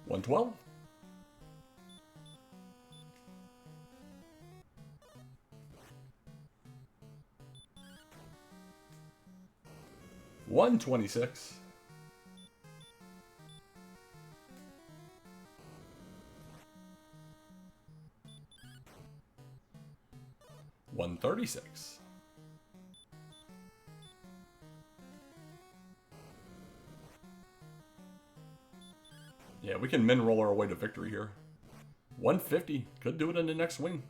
112. 126. 136. 'Yeah, we can min roll our way to victory here. 150. Could do it in the next swing.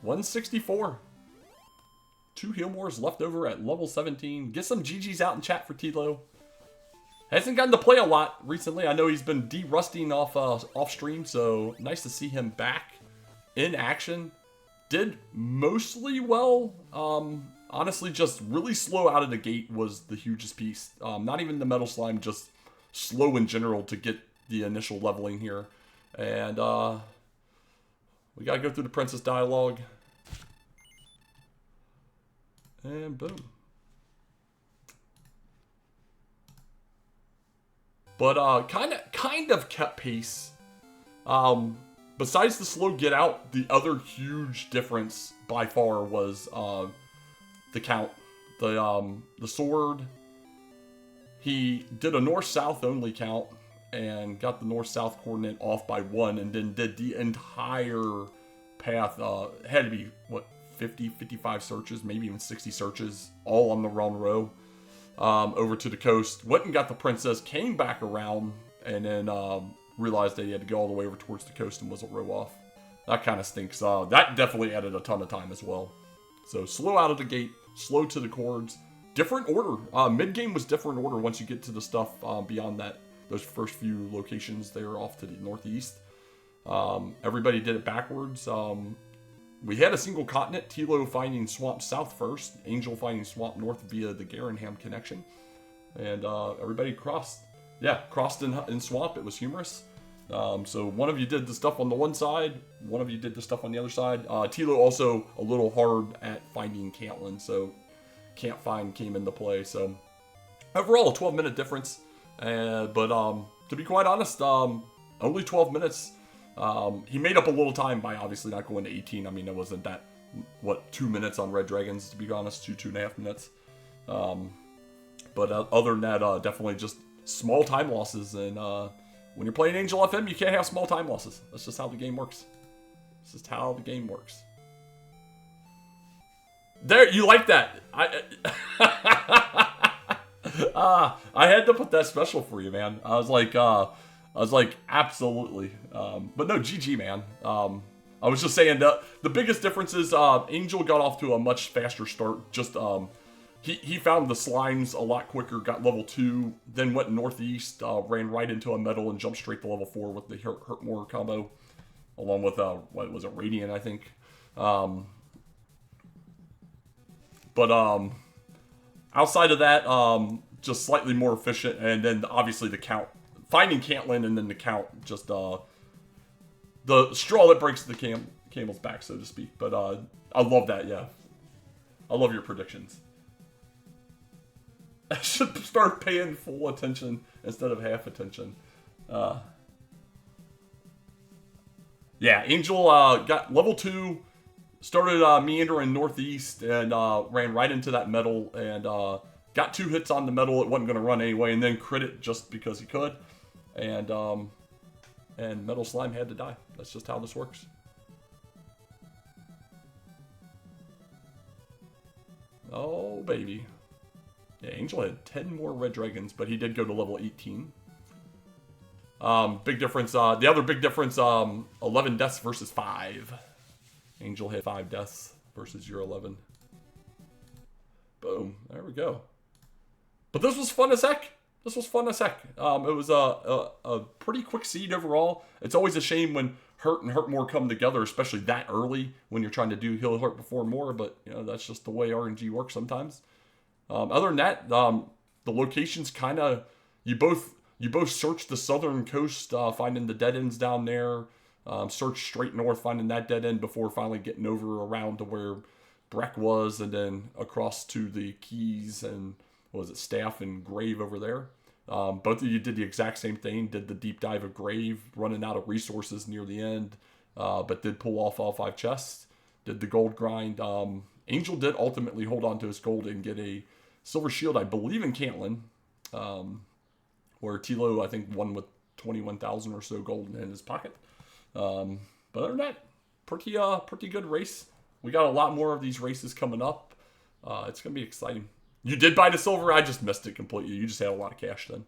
164. 2 Healmores left over at level 17. Get some GGs out in chat for Tilo. Hasn't gotten to play a lot recently. I know he's been de-rusting off stream, so nice to see him back in action. Did mostly well. Honestly, just really slow out of the gate was the hugest piece. Not even the Metal Slime, just slow in general to get the initial leveling here. And we gotta go through the Princess Dialogue. And boom. But kind of kept pace. Besides the slow get out, the other huge difference by far was the count. The sword. He did a north-south only count and got the north-south coordinate off by 1, and then did the entire path. Had to be what, 50, 55 searches, maybe even 60 searches, all on the wrong row. Over to the coast, went and got the princess, came back around, and then realized that he had to go all the way over towards the coast and was a row off. That kind of stinks. That definitely added a ton of time as well. So slow out of the gate, slow to the chords. Different order. Mid-game was different order once you get to the stuff beyond that. Those first few locations there off to the northeast. Everybody did it backwards. We had a single continent, Tilo finding Swamp South first, Angel finding Swamp North via the Garanham connection. And everybody crossed. Yeah, crossed in Swamp. It was humorous. So one of you did the stuff on the one side, one of you did the stuff on the other side. Tilo also a little hard at finding Cantlin, so Can't Find came into play. So overall, a 12-minute difference. But to be quite honest, only 12 minutes. He made up a little time by obviously not going to 18. I mean, it wasn't that, 2 minutes on Red Dragons, to be honest, 2.5 minutes. But other than that, definitely just small time losses. And when you're playing Angel FM, you can't have small time losses. That's just how the game works. It's just how the game works. There, you like that? I had to put that special for you, man. I was like, absolutely. But no, GG, man. I was just saying that the biggest difference is Angel got off to a much faster start. Just he found the slimes a lot quicker, got level 2, then went northeast, ran right into a metal and jumped straight to level 4 with the hurt more combo, along with what was it, Radiant, I think. But outside of that, just slightly more efficient, and then obviously the count. Finding Caitlyn and then the count, just the straw that breaks the camel's back, so to speak. But I love that, yeah. I love your predictions. I should start paying full attention instead of half attention. Yeah, Angel got level 2, started meandering northeast, and ran right into that metal, and got 2 hits on the metal. It wasn't going to run anyway, and then crit it just because he could. And Metal Slime had to die. That's just how this works. Oh, baby. Yeah, Angel had 10 more red dragons, but he did go to level 18. Big difference. The other big difference, 11 deaths versus 5. Angel had 5 deaths versus your 11. Boom. There we go. But this was fun as heck. This was fun as heck. It was a pretty quick seed overall. It's always a shame when Hurt and Hurt More come together, especially that early when you're trying to do Heal Hurt Before More. But you know, that's just the way RNG works sometimes. Other than that, the locations kind of you both search the southern coast, finding the dead ends down there. Search straight north, finding that dead end before finally getting over around to where Breck was, and then across to the Keys and what was it, Staff and Grave over there. Both of you did the exact same thing. Did the deep dive of Grave, running out of resources near the end, but did pull off all 5 chests. Did the gold grind. Angel did ultimately hold on to his gold and get a silver shield, I believe, in Caitlyn, where Tilo, I think, won with 21,000 or so gold in his pocket. But other than that, pretty good race. We got a lot more of these races coming up. It's going to be exciting. You did buy the silver. I just missed it completely. You just had a lot of cash then.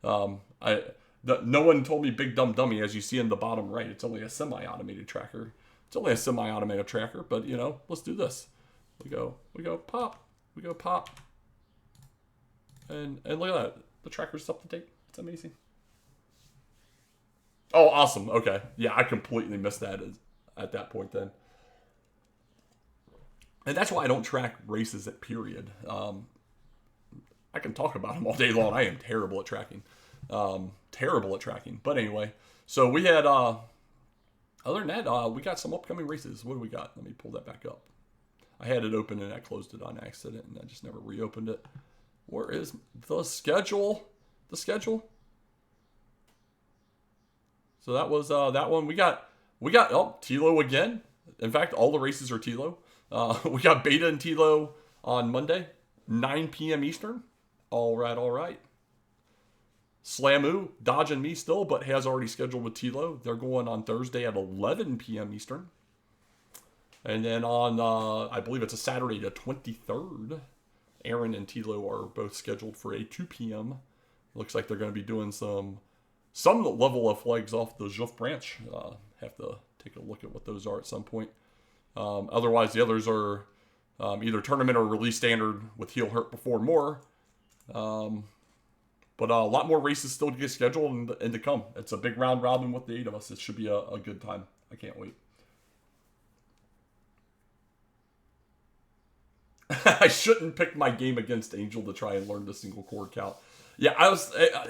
No one told me Big Dumb Dummy, as you see in the bottom right. It's only a semi-automated tracker. It's only a semi-automated tracker, but you know, let's do this. We go pop. We go pop. And look at that. The tracker's up to date. It's amazing. Oh, awesome. Okay. Yeah, I completely missed that at that point then. And that's why I don't track races at period. I can talk about them all day long. I am terrible at tracking. But anyway, so we had, other than that, we got some upcoming races. What do we got? Let me pull that back up. I had it open and I closed it on accident and I just never reopened it. Where is the schedule? The schedule? So that was that one. We got Tilo again. In fact, all the races are Tilo. We got Beta and Tilo on Monday, 9 p.m. Eastern. All right. Slamu, dodging me still, but has already scheduled with Tilo. They're going on Thursday at 11 p.m. Eastern. And then on, I believe it's a Saturday, the 23rd, Aaron and Tilo are both scheduled for a 2 p.m. Looks like they're going to be doing some level of flags off the Jouf branch. Have to take a look at what those are at some point. Otherwise, the others are either tournament or release standard with Heal Hurt Before More. But a lot more races still to get scheduled and to come. It's a big round robin with the 8 of us. It should be a good time. I can't wait. I shouldn't pick my game against Angel to try and learn the single chord count. Yeah,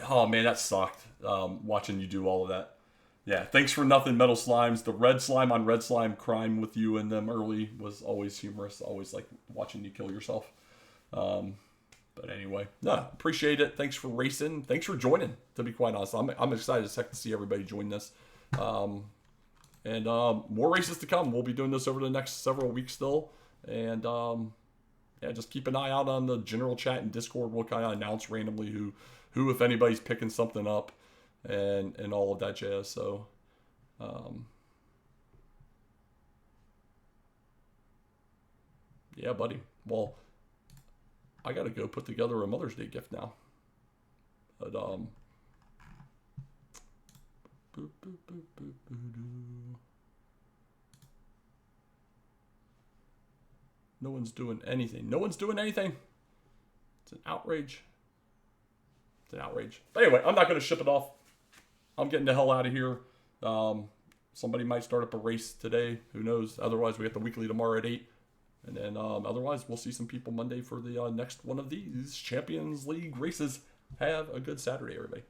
oh man, that sucked, watching you do all of that. Yeah, thanks for nothing, Metal Slimes. The red slime on red slime crime with you and them early was always humorous. Always like watching you kill yourself. But anyway, no, appreciate it. Thanks for racing. Thanks for joining, to be quite honest. I'm excited as heck to see everybody join this. And more races to come. We'll be doing this over the next several weeks still. And yeah, just keep an eye out on the general chat and Discord. We'll kind of announce randomly who, if anybody's picking something up and all of that jazz. So, yeah, buddy. Well, I got to go put together a Mother's Day gift now. But, no one's doing anything. No one's doing anything. It's an outrage. It's an outrage. But anyway, I'm not going to ship it off. I'm getting the hell out of here. Somebody might start up a race today. Who knows? Otherwise, we have the weekly tomorrow at 8. And then otherwise, we'll see some people Monday for the next one of these Champions League races. Have a good Saturday, everybody.